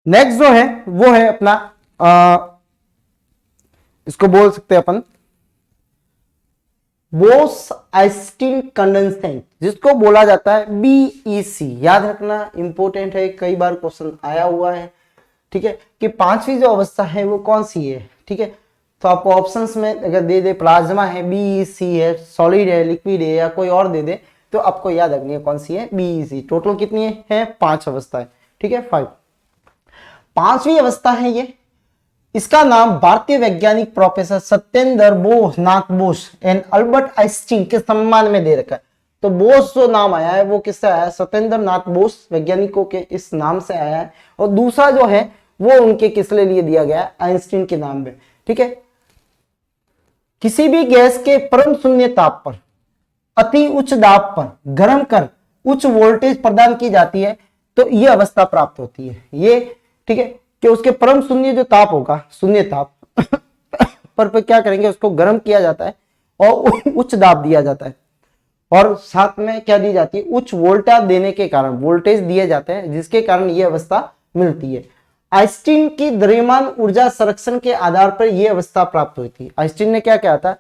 A: नेक्स्ट जो है वो है अपना इसको बोल सकते हैं अपन बोस आइंस्टीन कंडेंसेट, जिसको बोला जाता है BEC। याद रखना, इंपॉर्टेंट है, कई बार क्वेश्चन आया हुआ है। ठीक है, कि पांचवी जो अवस्था है वो कौन सी है। ठीक है, तो आपको ऑप्शंस में अगर दे दे प्लाज्मा है, BEC है, सॉलिड है, लिक्विड है, या कोई और दे दे, तो आपको याद रखनी है कौन सी है, BEC। टोटल कितनी है, 5 अवस्थाएं। ठीक है, 5। पांचवी अवस्था है ये। इसका नाम भारतीय वैज्ञानिक professor Satyendra Bose Nath Bose and Albert Einstein के सम्मान में दे रखा है। तो बोस जो नाम आया है वो किससे आया है, सत्येंद्र नाथ बोस वैज्ञानिकों के इस नाम से आया है। और दूसरा जो है वो उनके किसले लिए दिया गया है, आइंस्टीन के नाम पे। ठीक है, किसी भी गैस के परम शून्य ताप पर अति उच्च दाब पर गर्म कर उच्च वोल्टेज प्रदान की जाती है तो यह अवस्था प्राप्त होती है। ये ठीक है, कि उसके परम शून्य जो ताप होगा, शून्य ताप पर क्या करेंगे, उसको गर्म किया जाता है और उच्च दाब दिया जाता है, और साथ में क्या दी जाती है, उच्च वोल्टेज देने के कारण, वोल्टेज दिए जाते हैं जिसके कारण यह अवस्था मिलती है। आइंस्टीन की द्रव्यमान ऊर्जा संरक्षण के आधार पर यह अवस्था प्राप्त हुई थी। आइंस्टीन ने क्या कहा था,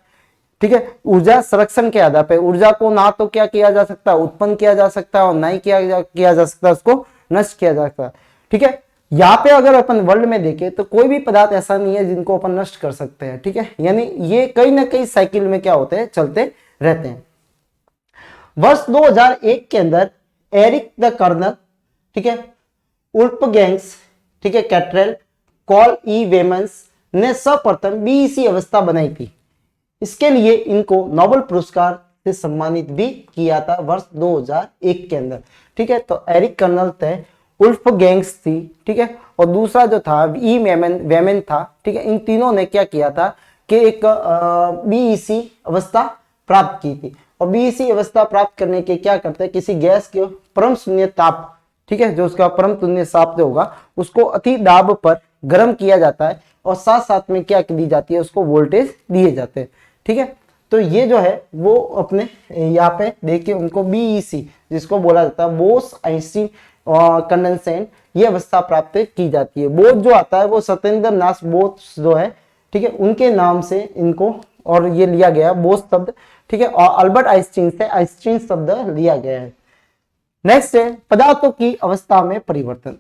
A: ठीक है, ऊर्जा संरक्षण के आधार पर, ऊर्जा को ना तो क्या किया जा सकता, उत्पन्न किया जा सकता और ना ही किया जा सकता उसको नष्ट किया जा सकता, ठीक है। यहाँ पे अगर अपन वर्ल्ड में देखें तो कोई भी पदार्थ ऐसा नहीं है जिनको अपन नष्ट कर सकते हैं, ठीक है, यानी ये कहीं ना कहीं साइकिल में क्या होते हैं, चलते रहते हैं। वर्ष 2001 के अंदर एरिक द कर्नल, ठीक है, उल्फगैंग्स, ठीक है, कैट्रेल, कॉल ई वेमन्स ने सर्वप्रथम बीईसी अवस्था बनाई थी। इसके लिए इनको नोबेल पुरस्कार से सम्मानित भी किया था वर्ष 2001 के अंदर, ठीक है। तो एरिक कर्नल थे, उल्फगैंग्स थी, ठीक है, और दूसरा जो था ई वेमन था, ठीक है। इन तीनों ने क्या किया था कि एक बीईसी अवस्था प्राप्त की थी। और बीईसी अवस्था प्राप्त करने के क्या करते हैं, किसी गैस के परम शून्य ताप, ठीक है, जो उसका परम शून्य ताप जो होगा उसको अति दाब पर गर्म किया जाता है और साथ साथ में क्या दी जाती है, उसको वोल्टेज दिए जाते हैं, ठीक है। तो ये जो है वो अपने यहाँ पे देखिए उनको बीईसी जिसको बोला जाता है बोस आइंस्टीन कंडेंसेट, ये अवस्था प्राप्त की जाती है। बोस जो आता है वो सत्येंद्र नाथ बोस जो है, ठीक है, उनके नाम से इनको और ये लिया गया बोस शब्द, ठीक है, और अल्बर्ट आइंस्टीन से आइंस्टीन शब्द लिया गया है। नेक्स्ट है पदार्थों की अवस्था में परिवर्तन।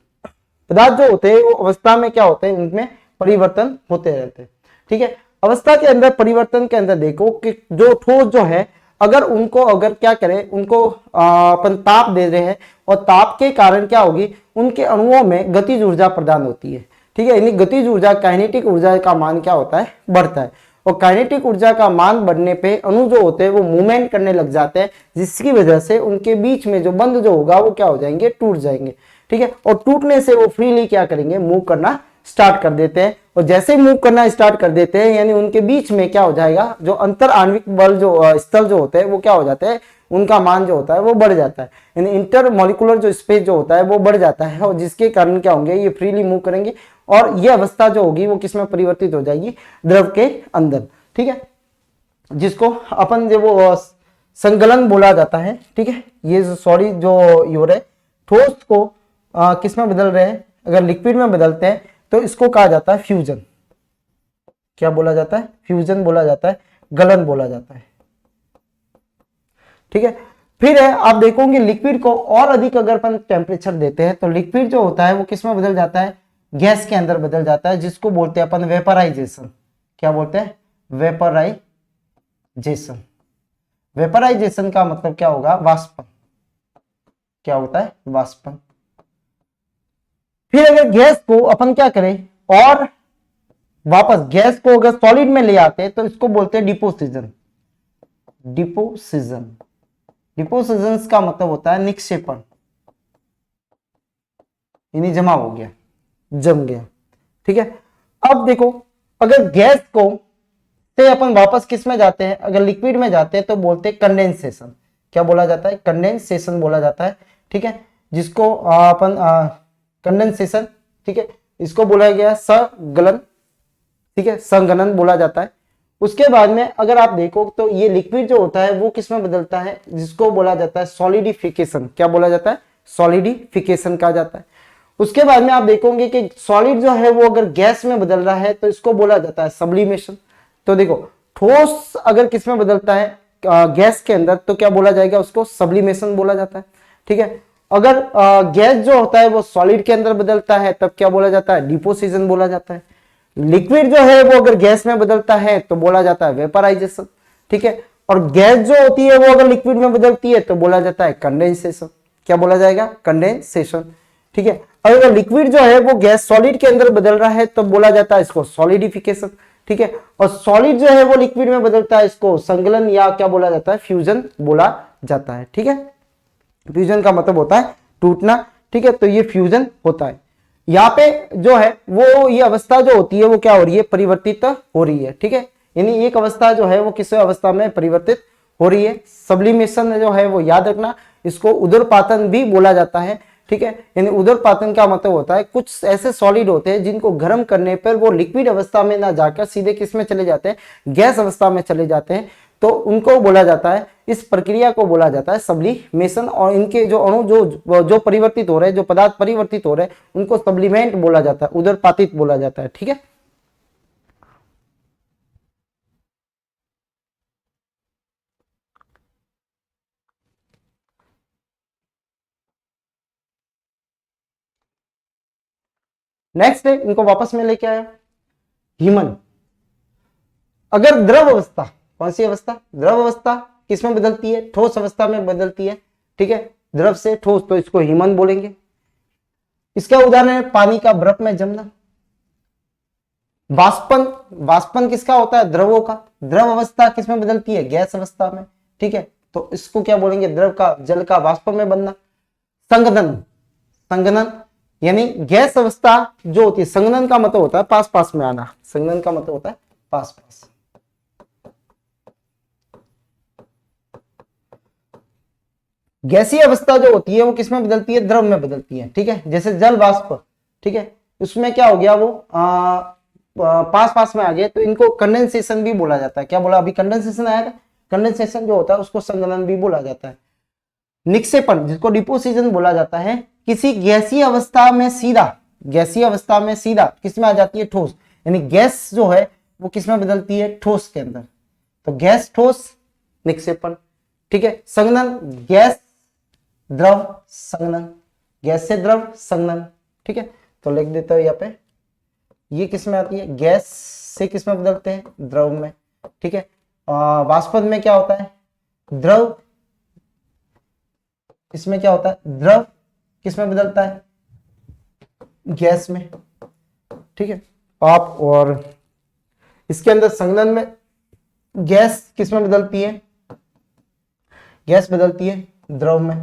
A: पदार्थ जो होते हैं वो अवस्था में क्या होते हैं, उनमें परिवर्तन होते रहते हैं, ठीक है। अवस्था के अंदर परिवर्तन के अंदर देखो कि जो ठोस जो है अगर उनको अगर क्या करें, उनको अपन ताप दे रहे हैं और ताप के कारण क्या होगी, उनके अणुओं में गतिज ऊर्जा प्रदान होती है, ठीक है। यानी गतिज ऊर्जा काइनेटिक ऊर्जा का मान क्या होता है, बढ़ता है। और काइनेटिक ऊर्जा का मान बढ़ने पे अणु जो होते हैं वो मूवमेंट करने लग जाते हैं, जिसकी वजह से उनके बीच में जो बंध जो होगा वो क्या हो जाएंगे, टूट जाएंगे, ठीक है। और टूटने से वो फ्रीली क्या करेंगे, मूव करना स्टार्ट कर देते हैं। और जैसे ही मूव करना स्टार्ट कर देते हैं यानी उनके बीच में क्या हो जाएगा, जो अंतर आणविक बल जो स्थल जो होते हैं वो क्या हो जाते हैं, उनका मान जो होता है वो बढ़ जाता है, यानी इंटर मॉलिक्यूलर जो स्पेस जो होता है वो बढ़ जाता है। और जिसके कारण क्या होंगे, ये फ्रीली मूव करेंगे और ये अवस्था जो होगी वो किसमें परिवर्तित हो जाएगी, द्रव के अंदर, ठीक है, जिसको अपन जो वो संगलन बोला जाता है, ठीक है। ये सॉरी जो यूर है ठोस को किसमें बदल रहे हैं, अगर लिक्विड में बदलते हैं तो इसको कहा जाता है फ्यूजन। क्या बोला जाता है, फ्यूजन बोला जाता है, गलन बोला जाता है, ठीक है। फिर है आप देखोगे लिक्विड को और अधिक अगर अपन टेम्परेचर देते हैं तो लिक्विड जो होता है वो किसमें बदल जाता है, गैस के अंदर बदल जाता है, जिसको बोलते हैं अपन वेपराइजेशन। क्या बोलते हैं, वेपराइजेशन। वेपराइजेशन का मतलब क्या होगा, वाष्पन। क्या होता है, वाष्पन। फिर अगर गैस को अपन क्या करें और वापस गैस को अगर सॉलिड में ले आते हैं तो इसको बोलते हैं डिपोसिजन। डिपोसिजन, डिपोसिजन का मतलब होता है निक्षेपण, यानी जमा हो गया, जम गया, ठीक है। अब देखो अगर गैस को से अपन वापस किस में जाते हैं, अगर लिक्विड में जाते हैं तो बोलते हैं कंडेंसेशन। क्या बोला जाता है, कंडेंसेशन बोला जाता है, ठीक है, जिसको अपन कंडेंसेशन, ठीक है, इसको बोला गया सगलन, ठीक है, संगलन बोला जाता है। उसके बाद में अगर आप देखो तो ये लिक्विड जो होता है वो किसमें बदलता है, जिसको बोला जाता है सॉलिडिफिकेशन। क्या बोला जाता है, सॉलिडिफिकेशन कहा जाता है। उसके बाद में आप देखोगे कि सॉलिड जो है वो अगर गैस में बदल रहा है तो इसको बोला जाता है सब्लिमेशन। तो देखो ठोस अगर किसमें बदलता है, गैस के अंदर, तो क्या बोला जाएगा, उसको सब्लिमेशन बोला जाता है, ठीक है। अगर गैस जो होता है वो सॉलिड के अंदर बदलता है तब क्या बोला जाता है, डिपोसिजन बोला जाता है। लिक्विड जो है वो अगर गैस में बदलता है तो बोला जाता है वेपराइजेशन, ठीक है। और गैस जो होती है वो अगर लिक्विड में बदलती है तो बोला जाता है कंडेंसेशन। क्या बोला जाएगा, कंडेंसेशन, ठीक है। अगर लिक्विड जो है वो गैस सॉलिड के अंदर बदल रहा है तो बोला जाता है इसको सॉलिडिफिकेशन, ठीक है। और सॉलिड जो है वो लिक्विड में बदलता है, इसको संगलन या क्या बोला जाता है, फ्यूजन बोला जाता है, ठीक है। फ्यूजन का मतलब होता है टूटना, ठीक है। तो ये फ्यूजन होता है। यहाँ पे जो है वो ये अवस्था जो होती है वो क्या हो रही है, परिवर्तित हो रही है, ठीक है। यानी एक अवस्था जो है वो किस अवस्था में परिवर्तित हो रही है। सब्लिमेशन जो है वो याद रखना, इसको उदरपातन भी बोला जाता है, ठीक है। यानी उदरपातन का मतलब होता है कुछ ऐसे सॉलिड होते हैं जिनको गर्म करने पर वो लिक्विड अवस्था में ना जाकर सीधे किस में चले जाते हैं, गैस अवस्था में चले जाते हैं। तो उनको बोला जाता है, इस प्रक्रिया को बोला जाता है सब्लिमेशन। और इनके जो अणु जो परिवर्तित हो रहे हैं, जो पदार्थ परिवर्तित हो रहे हैं, उनको सब्लिमेंट बोला जाता है, उदरपातित बोला जाता है। ठीक है, नेक्स्ट है, इनको वापस में लेके आया ह्यूमन। अगर द्रव अवस्था, कौन सी अवस्था, द्रव अवस्था किसमें बदलती है, ठोस अवस्था में बदलती है। ठीक है, द्रव से ठोस, तो इसको ह्यूमन बोलेंगे। इसका उदाहरण है पानी का बर्फ में जमना। वाष्पन, वाष्पन किसका होता है, द्रवों का। द्रव अवस्था किसमें बदलती है, गैस अवस्था में। ठीक है, तो इसको क्या बोलेंगे, द्रव का, जल का वाष्प में बनना। संघनन, संघनन यानी गैस अवस्था जो होती है, संघनन का मतलब होता है पास पास में आना, संघनन का मतलब होता है पास पास। गैसीय अवस्था जो होती है वो किसमें बदलती है, द्रव में बदलती है। ठीक है, जैसे जल वाष्प, ठीक है, उसमें क्या हो गया, वो पास पास में आ गए, तो इनको कंडेंसेशन भी बोला जाता है। क्या बोला, अभी कंडेंसेशन आया था, कंडेंसेशन जो होता है उसको संघनन भी बोला जाता है। निक्षेपण, जिसको डिपोजिशन बोला जाता है, किसी गैसीय अवस्था में सीधा, गैसीय अवस्था में सीधा किसमें आ जाती है, ठोस, यानी गैस जो है वो किसमें बदलती है, ठोस के अंदर। तो गैस ठोस, निक्षेपण। ठीक है, संघनन, गैस द्रव, संघनन, गैस से द्रव, संघनन। ठीक है, तो लिख देता हूं यहाँ पे, ये किसमें आती है, गैस से किसमें बदलते हैं, द्रव में। ठीक है, वाष्पन में क्या होता है, द्रव, इसमें क्या होता है, द्रव किसमें बदलता है, गैस में। ठीक है, आप, और इसके अंदर संघनन में गैस किसमें बदलती है, गैस बदलती है द्रव में।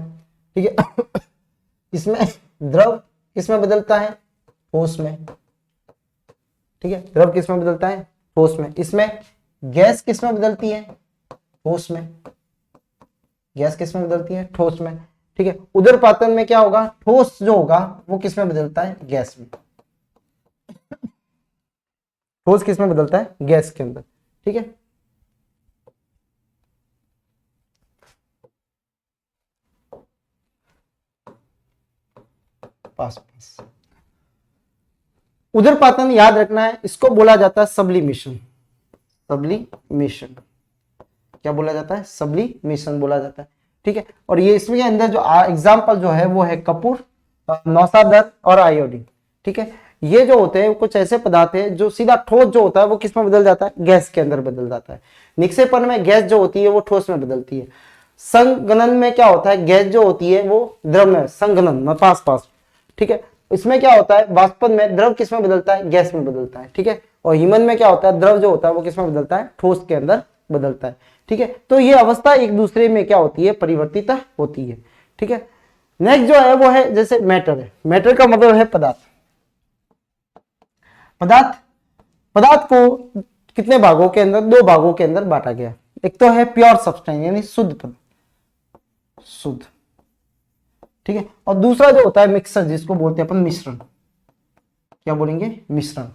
A: ठीक है, इसमें द्रव किसमें बदलता है, ठोस में। ठीक है, द्रव किसमें बदलता है, ठोस में। इसमें गैस किसमें बदलती है, ठोस में, गैस किसमें बदलती है, ठोस में। ठीक है, उदरपातन में क्या होगा, ठोस जो होगा वो किसमें बदलता है, गैस में। ठोस किसमें बदलता है, गैस के अंदर। ठीक है, पास पास। उदरपातन याद रखना है, इसको बोला जाता है सब्लिमेशन, सब्लिमेशन। क्या बोला जाता है, सब्लिमेशन बोला जाता है। ठीक है, और ये इसमें अंदर जो एग्जाम्पल जो है वो है कपूर, नौसादर और आयोडीन। ठीक है, ये जो होते हैं कुछ ऐसे पदार्थ है जो सीधा ठोस जो होता है वो किसमें बदल जाता है, गैस के अंदर बदल जाता है। निक्षेपण में गैस जो होती है वो ठोस में बदलती है। संघनन में क्या होता है, गैस जो होती है वो द्रव में, संघनन में पास पास। ठीक है, इसमें क्या होता है, वाष्पन में द्रव किसमें बदलता है, गैस में बदलता है। ठीक है, और ह्यूमन में क्या होता है, द्रव जो होता है वो किसमें बदलता है, ठोस के अंदर बदलता है। ठीक है, तो ये अवस्था एक दूसरे में क्या होती है, परिवर्तित होती है। ठीक है, नेक्स्ट जो है वो है जैसे मैटर है। मैटर का मतलब है पदार्थ। पदार्थ, पदार्थ को कितने भागों के अंदर, दो भागों के अंदर बांटा गया। एक तो है प्योर सब्सटेंस यानी शुद्ध पदार्थ, शुद्ध। ठीक है, और दूसरा जो होता है मिक्सर, जिसको बोलते हैं अपन मिश्रण। क्या बोलेंगे, मिश्रण।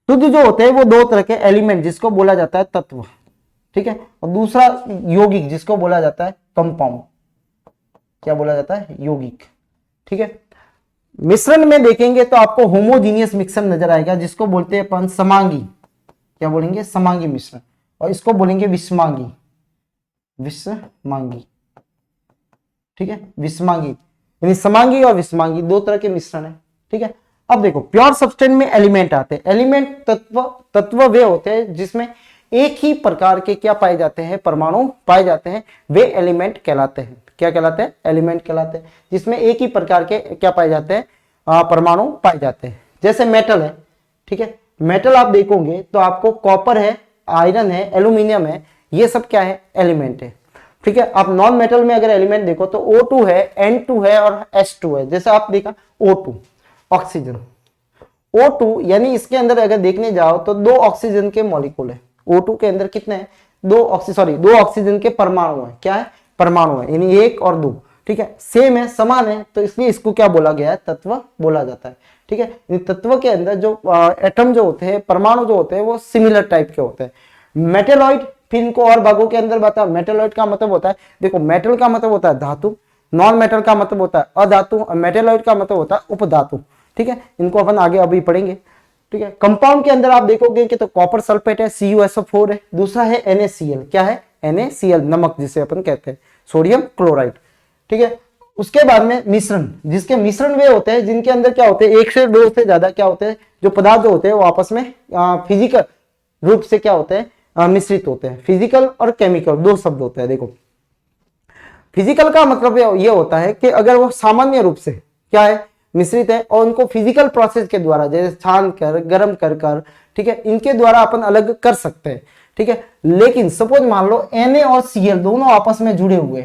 A: शुद्ध जो होते हैं वो दो तरह के एलिमेंट, जिसको बोला जाता है तत्व। ठीक है, और दूसरा यौगिक, जिसको बोला जाता है कंपाउंड। क्या बोला जाता है, यौगिक। ठीक है, मिश्रण में देखेंगे तो आपको होमोजीनियस मिक्सर नजर आएगा, जिसको बोलते हैं अपन समांगी। क्या बोलेंगे, समांगी मिश्रण। और इसको बोलेंगे विषमांगी, विषमांगी। ठीक है, विषमांगी यानी समांगी और विषमांगी दो तरह के मिश्रण है। ठीक है, अब देखो प्योर सब्सटेंस में एलिमेंट आते हैं। एलिमेंट तत्व, तत्व वे होते हैं जिसमें एक ही प्रकार के क्या पाए जाते हैं, परमाणु पाए जाते हैं, वे एलिमेंट कहलाते हैं। क्या कहलाते हैं, एलिमेंट कहलाते हैं, जिसमें एक ही प्रकार के क्या पाए जाते हैं, परमाणु पाए जाते हैं। जैसे मेटल है। ठीक है, मेटल आप देखोगे तो आपको कॉपर है, आयरन है, एल्यूमिनियम है, ये सब क्या है, एलिमेंट है। ठीक है, आप नॉन मेटल में अगर एलिमेंट देखो तो O2 है, N2 है और H2 है। जैसे आप देखा O2 ऑक्सीजन, O2 यानी इसके अंदर अगर देखने जाओ तो दो ऑक्सीजन के मॉलिक्यूल है। O2 के अंदर कितने हैं, दो ऑक्सीजन के परमाणु है। क्या है, परमाणु है, यानी एक और दो। ठीक है, सेम है, समान है, तो इसलिए इसको क्या बोला गया है, तत्व बोला जाता है। ठीक है, तत्व के अंदर जो एटम जो होते हैं, परमाणु जो होते हैं वो सिमिलर टाइप के होते हैं। मेटेलॉइड फिर इनको और भागों के अंदर बता। मेटेलॉइड का मतलब होता है, देखो मेटल का मतलब होता है धातु, नॉन मेटल का मतलब होता है अधातु, और मेटेलॉइड का मतलब होता है उपधातु। ठीक है, इनको अपन आगे अभी पढ़ेंगे। ठीक है, कंपाउंड के अंदर आप देखोगे कि तो कॉपर सल्फेट है, CuSO4 है, दूसरा है NaCl, क्या है NaCl, नमक जिसे अपन कहते हैं, सोडियम क्लोराइड। ठीक है, उसके बाद में मिश्रण, जिसके मिश्रण वे होते हैं जिनके अंदर क्या होते हैं, एक से दो से ज्यादा क्या होते हैं जो पदार्थ जो होते हैं वो आपस में फिजिकल रूप से क्या होते हैं, मिश्रित होते हैं। फिजिकल और केमिकल दो शब्द होते हैं। देखो फिजिकल का मतलब ये होता है कि अगर वो सामान्य रूप से क्या है, मिश्रित है, और उनको फिजिकल प्रोसेस के द्वारा जैसे छान कर, गर्म कर कर, ठीक है, इनके द्वारा अपन अलग कर सकते हैं। ठीक है, लेकिन सपोज मान लो Na और Cl दोनों आपस में जुड़े हुए,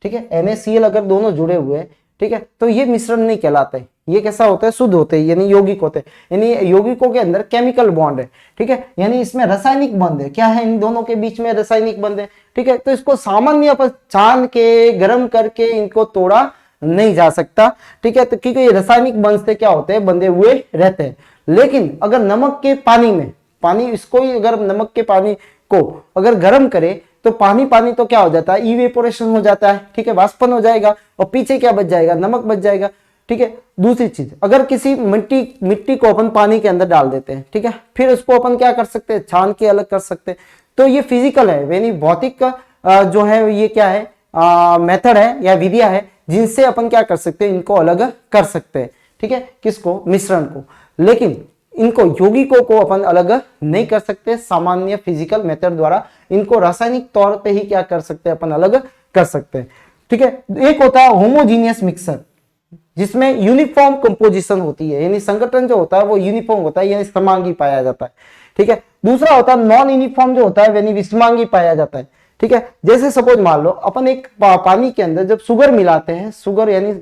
A: ठीक है, NaCl अगर दोनों जुड़े हुए, ठीक है, तो ये मिश्रण नहीं कहलाते। ये कैसा होता है, शुद्ध होते हैं, यानी यौगिक होते हैं। यानी यौगिकों के अंदर केमिकल बॉन्ड है। ठीक है, यानी इसमें रासायनिक बंध है। क्या है, इन दोनों के बीच में रासायनिक बंध है। ठीक है, तो इसको सामान्य पर छान के गर्म करके इनको तोड़ा नहीं जा सकता। ठीक है, तो क्योंकि ये रासायनिक बंध से क्या होते हैं, बंधे हुए रहते हैं। लेकिन अगर नमक के पानी में, पानी इसको ही अगर नमक के पानी को अगर गर्म करे तो पानी पानी तो क्या हो जाता है, इवेपोरेशन हो जाता है। ठीक है, वाष्पन हो जाएगा, और पीछे क्या बच जाएगा, नमक बच जाएगा। ठीक है, दूसरी चीज, अगर किसी मिट्टी को अपन पानी के अंदर डाल देते हैं, ठीक है, फिर उसको अपन क्या कर सकते हैं, छान के अलग कर सकते हैं। तो ये फिजिकल है, यानी भौतिक जो है ये क्या है, मेथड है या विधियां है जिनसे अपन क्या कर सकते हैं, इनको अलग कर सकते हैं। ठीक है, किसको, मिश्रण को। लेकिन इनको यौगिकों को अपन अलग नहीं कर सकते सामान्य फिजिकल मेथड द्वारा। इनको रासायनिक तौर पे ही क्या कर सकते हैं, अपन अलग कर सकते हैं। ठीक है, एक होता है होमोजीनियस मिक्सर, जिसमें यूनिफॉर्म कंपोजिशन होती है, यानी संगठन जो होता है वो यूनिफॉर्म होता है, यानी समांगी पाया जाता है। ठीक है, दूसरा होता है नॉन यूनिफॉर्म जो होता है, यानी विषमांगी पाया जाता है। ठीक है, जैसे सपोज मान लो अपन एक पानी के अंदर जब शुगर मिलाते हैं, शुगर यानी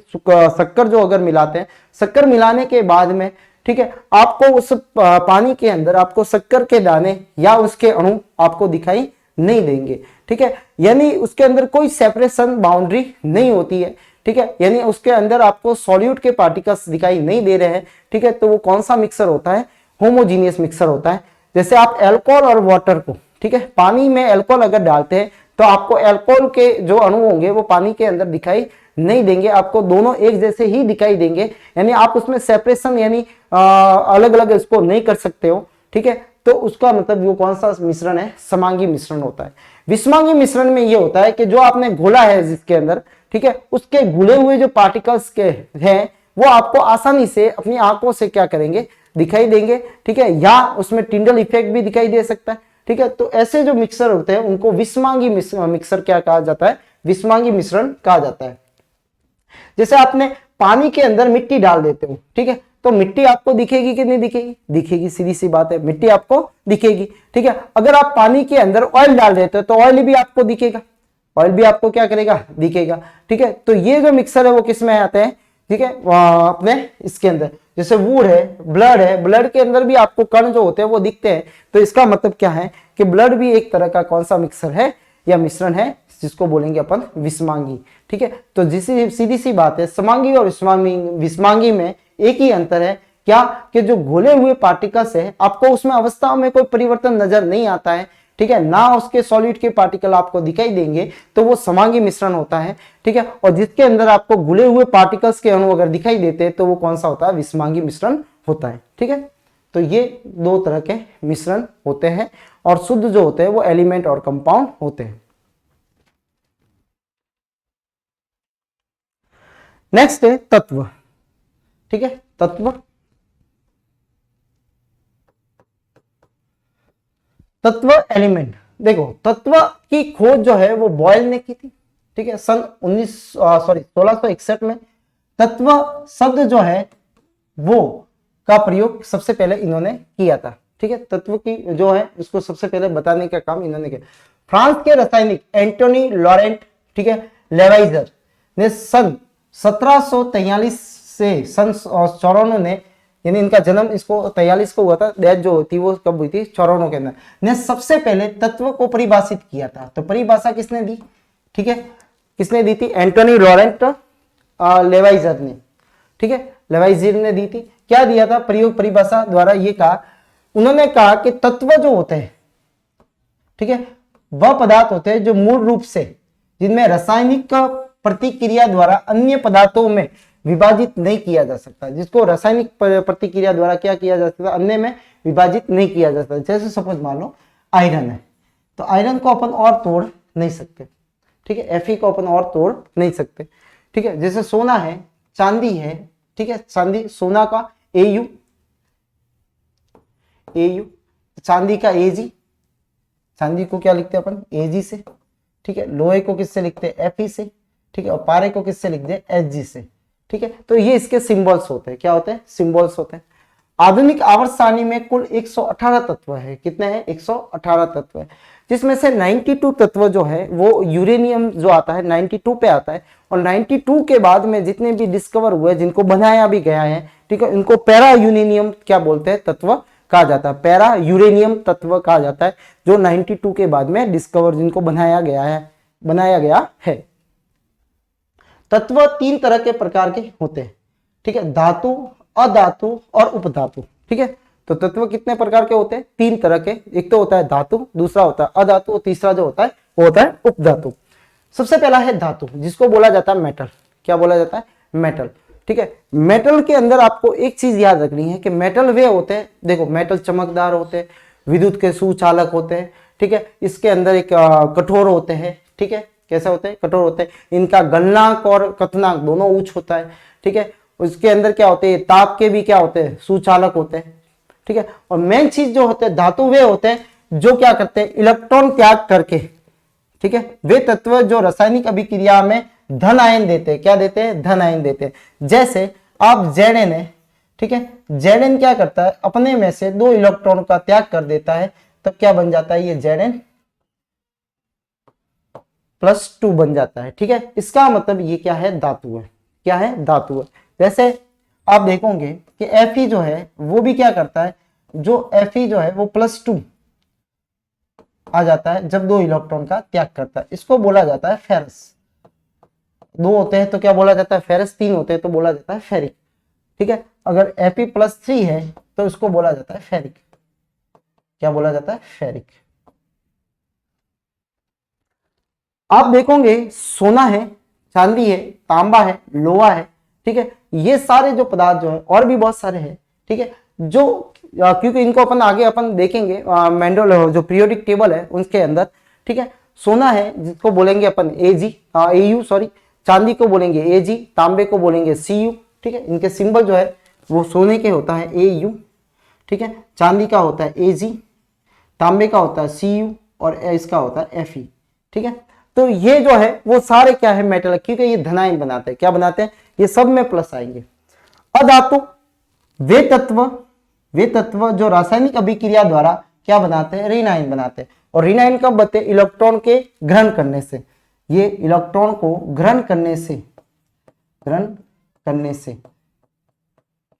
A: शक्कर जो अगर मिलाते हैं, शक्कर मिलाने के बाद में, ठीक है, आपको उस पानी के अंदर आपको शक्कर के दाने या उसके अणु आपको दिखाई नहीं देंगे। ठीक है, यानी उसके अंदर कोई सेपरेशन बाउंड्री नहीं होती है। ठीक है, यानी उसके अंदर आपको सॉल्यूट के पार्टिकल्स दिखाई नहीं दे रहे हैं। ठीक है, तो वो कौन सा मिक्सर होता है, होमोजीनियस मिक्सर होता है। जैसे आप अल्कोहल और वाटर को, ठीक है, पानी में अल्कोहल अगर डालते हैं तो आपको अल्कोहल के जो अणु होंगे वो पानी के अंदर दिखाई नहीं देंगे, आपको दोनों एक जैसे ही दिखाई देंगे। यानी आप उसमें सेपरेशन यानी अलग अलग इसको नहीं कर सकते हो। ठीक है, तो उसका मतलब वो कौन सा मिश्रण है, समांगी मिश्रण होता है। विषमांगी मिश्रण में ये होता है कि जो आपने घोला है जिसके अंदर, ठीक है, उसके घुले हुए जो पार्टिकल्स के हैं वो आपको आसानी से अपनी आंखों से क्या करेंगे, दिखाई देंगे। ठीक है, या उसमें टिंडल इफेक्ट भी दिखाई दे सकता है। ठीक है, तो ऐसे जो मिक्सर होते हैं उनको विषमांगी मिक्सर क्या कहा जाता है, विषमांगी मिश्रण कहा जाता है। जैसे आपने पानी के अंदर मिट्टी डाल देते हो, ठीक है, तो मिट्टी आपको दिखेगी कि नहीं दिखेगी, दिखेगी, सीधी सी बात है, मिट्टी आपको दिखेगी। ठीक है, अगर आप पानी के अंदर ऑयल डाल देते हो तो ऑयल भी आपको दिखेगा, ऑयल भी आपको क्या करेगा, दिखेगा। ठीक है, तो ये जो मिक्सर है वो किस में आते हैं, ठीक है, अपने इसके अंदर जैसे वुड है, ब्लड है, ब्लड के अंदर भी आपको कण जो होते हैं वो दिखते हैं। तो इसका मतलब क्या है कि ब्लड भी एक तरह का कौन सा मिक्सर है या मिश्रण है, जिसको बोलेंगे अपन विषमांगी। ठीक है, तो जिसी सीधी सी बात है, समांगी और विषमांगी में एक ही अंतर है, क्या कि जो घोले हुए पार्टिकल्स है आपको उसमें अवस्थाओं में कोई परिवर्तन नजर नहीं आता है। ठीक है, ना उसके सॉलिड के पार्टिकल आपको दिखाई देंगे, तो वो समांगी मिश्रण होता है। ठीक है, और जिसके अंदर आपको घुले हुए पार्टिकल्स के अणु अगर दिखाई देते हैं तो वो कौन सा होता है, विषमांगी मिश्रण होता है। ठीक है, तो ये दो तरह के मिश्रण होते हैं, और शुद्ध जो होते हैं वो एलिमेंट और कंपाउंड होते हैं। नेक्स्ट है तत्व। ठीक है, तत्व, तत्व एलिमेंट। देखो तत्व की खोज जो है वो बॉयल ने की थी। ठीक है, सन 1661 में तत्व शब्द जो है वो का प्रयोग सबसे पहले इन्होंने किया था। ठीक है, तत्व की जो है उसको सबसे पहले बताने का काम इन्होंने किया। फ्रांस के रासायनिक एंटोनी लॉरेंट, ठीक है, लेवाइजर ने सन 1743 से सन 94 ने, यानी इनका जन्म इसको 43 को हुआ था, डेथ जो थी वो कब हुई थी, 94 के अंदर, ने सबसे पहले तत्व को परिभाषित किया था। तो परिभाषा किसने दी, ठीक है, किसने दी थी, एंटोनी लॉरेंट लेवाइजर ने। ठीक है, लेवाइजर ने दी थी। क्या दिया था प्रयोग परिभाषा द्वारा, ये कहा, उन्होंने कहा कि तत्व जो होते हैं, ठीक है, वह पदार्थ होते हैं जो मूल रूप से जिनमें रासायनिक प्रतिक्रिया द्वारा अन्य पदार्थों में विभाजित नहीं किया जा सकता, जिसको रासायनिक प्रतिक्रिया द्वारा क्या किया जा सकता, अन्य में विभाजित नहीं किया जा सकता। जैसे सपोज मान लो आयरन है, तो आयरन को अपन और तोड़ नहीं सकते, ठीक है, Fe को अपन और तोड़ नहीं सकते, ठीक है। जैसे सोना है, चांदी है, ठीक है, चांदी सोना का Au, चांदी का Ag, चांदी को क्या लिखते हैं अपन Ag से, ठीक है, लोहे को किससे लिखते हैं Fe से, ठीक है, और पारे को किससे लिखते हैं Hg से, ठीक है। तो ये इसके सिंबल्स होते हैं, क्या होते हैं, सिंबल्स होते हैं। आधुनिक आवर्त सारणी में कुल 118 तत्व है, कितने हैं, 118 तत्व है, जिसमें से 92 तत्व जो है वो यूरेनियम जो आता है 92 पे आता है, और 92 के बाद में जितने भी डिस्कवर हुए, जिनको बनाया भी गया है, ठीक है, इनको पैरा यूरेनियम क्या बोलते हैं, तत्व कहा जाता है, पैरा यूरेनियम तत्व कहा जाता है, जो 92 के बाद में डिस्कवर, जिनको बनाया गया है। तत्व 3 तरह के प्रकार के होते हैं, ठीक है, धातु, अधातु और उपधातु, ठीक है। तो तत्व कितने प्रकार के होते हैं, 3 तरह के, एक तो होता है धातु, दूसरा होता है अधातु, और तीसरा जो होता है वो होता है उपधातु। सबसे पहला है धातु, जिसको बोला जाता है मेटल, क्या बोला जाता है, मेटल, ठीक है। मेटल के अंदर आपको एक चीज याद रखनी है कि मेटल वे होते हैं, देखो मेटल चमकदार होते हैं, विद्युत के सुचालक होते हैं, ठीक है, इसके अंदर एक कठोर होते हैं, ठीक है, कैसे होते हैं, कठोर होते हैं, इनका गलनांक और कथनांक दोनों उच्च होता है, ठीक है। उसके अंदर क्या होते हैं, ताप के भी क्या होते हैं, सुचालक होते हैं, ठीक है। और मेन चीज जो होते हैं धातु वे होते हैं जो क्या करते हैं, इलेक्ट्रॉन त्याग करके, ठीक है, वे तत्व जो रासायनिक अभिक्रिया में धन आयन देते हैं, क्या देते हैं, धन आयन देते हैं। जैसे आप Zn है, ठीक है, Zn क्या करता है, अपने में से 2 इलेक्ट्रॉन का त्याग कर देता है, तब क्या बन जाता है, ये Zn +2 बन जाता है, ठीक है। इसका मतलब ये क्या है, धातु है, क्या है, धातु है। जैसे आप देखोगे कि Fe जो है वो भी क्या करता है, जो Fe जो है वो +2 आ जाता है जब 2 इलेक्ट्रॉन का त्याग करता है, इसको बोला जाता है फेरस। 2 होते हैं तो क्या बोला जाता है, फेरस, 3 होते हैं तो बोला जाता है फेरिक, ठीक है। अगर Fe+3 है तो इसको बोला जाता है फेरिक, क्या बोला जाता है, फेरिक। आप देखोगे सोना है, चांदी है, तांबा है, लोहा है, ठीक है, ये सारे जो पदार्थ जो है, और भी बहुत सारे हैं, ठीक है, जो क्योंकि इनको अपन आगे अपन देखेंगे मेंडल जो पीरियोडिक टेबल है उसके अंदर, ठीक है। सोना है जिसको बोलेंगे अपन Au, सॉरी, चांदी को बोलेंगे Ag, तांबे को बोलेंगे Cu, ठीक है, इनके सिंबल जो है वो सोने के होता है Au, ठीक है, चांदी का होता है Ag, तांबे का होता है Cu, और इसका होता है Fe, ठीक है। तो ये जो है वो सारे क्या है, मेटल है, क्योंकि ये धनायन बनाते हैं, क्या बनाते हैं, ये सब में प्लस आएंगे। अधातु वे तत्व जो रासायनिक अभिक्रिया द्वारा क्या बनाते हैं, ऋण आयन बनाते हैं। और ऋण आयन कब बनते हैं, इलेक्ट्रॉन के ग्रहण करने से, ये इलेक्ट्रॉन को ग्रहण करने से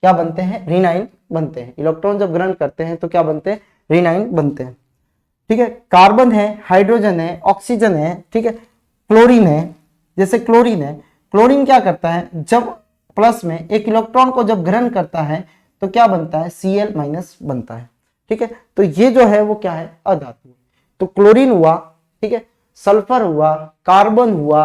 A: क्या बनते हैं, ऋण आयन बनते हैं। इलेक्ट्रॉन जब ग्रहण करते हैं तो क्या बनते हैं, ऋण आयन बनते हैं, ठीक है। कार्बन है, हाइड्रोजन है, ऑक्सीजन है, ठीक है, क्लोरीन है, जैसे क्लोरीन है, क्लोरीन क्या करता है, जब प्लस में एक इलेक्ट्रॉन को जब ग्रहण करता है तो क्या बनता है, Cl- बनता है, ठीक है। तो ये जो है वो क्या है, अधातु। तो क्लोरीन हुआ, ठीक है, सल्फर हुआ, कार्बन हुआ,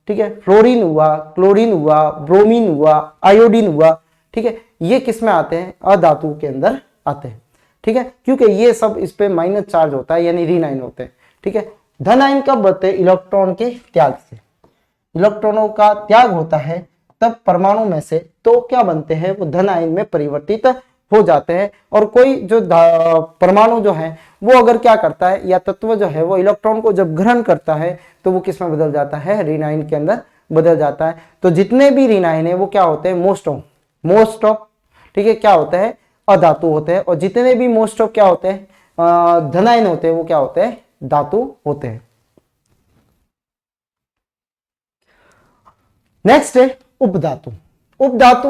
A: ठीक है, फ्लोरीन हुआ, क्लोरीन हुआ, ब्रोमीन हुआ, आयोडीन हुआ, ठीक है, ये किस में आते हैं, अधातु के अंदर आते हैं, ठीक है, क्योंकि ये सब इस पे माइनस चार्ज होता है, यानी ऋण आयन होते हैं, ठीक है। धन आयन कब बनते हैं, इलेक्ट्रॉन के त्याग से, इलेक्ट्रॉनों का त्याग होता है तब परमाणु में से तो क्या बनते हैं, वो धन आयन में परिवर्तित हो जाते हैं। और कोई जो परमाणु जो है वो अगर क्या करता है, या तत्व जो है वो इलेक्ट्रॉन को जब ग्रहण करता है तो वो किस में बदल जाता है, ऋण आयन के अंदर बदल जाता है। तो जितने भी ऋण आयन है वो क्या होते हैं, मोस्ट ऑफ, ठीक है, क्या होते हैं, अधातु होते हैं। और जितने भी मोस्ट ऑफ क्या होते हैं, धन आयन होते हैं, वो क्या होते हैं, धातु होते हैं। नेक्स्ट है उपधातु। उपधातु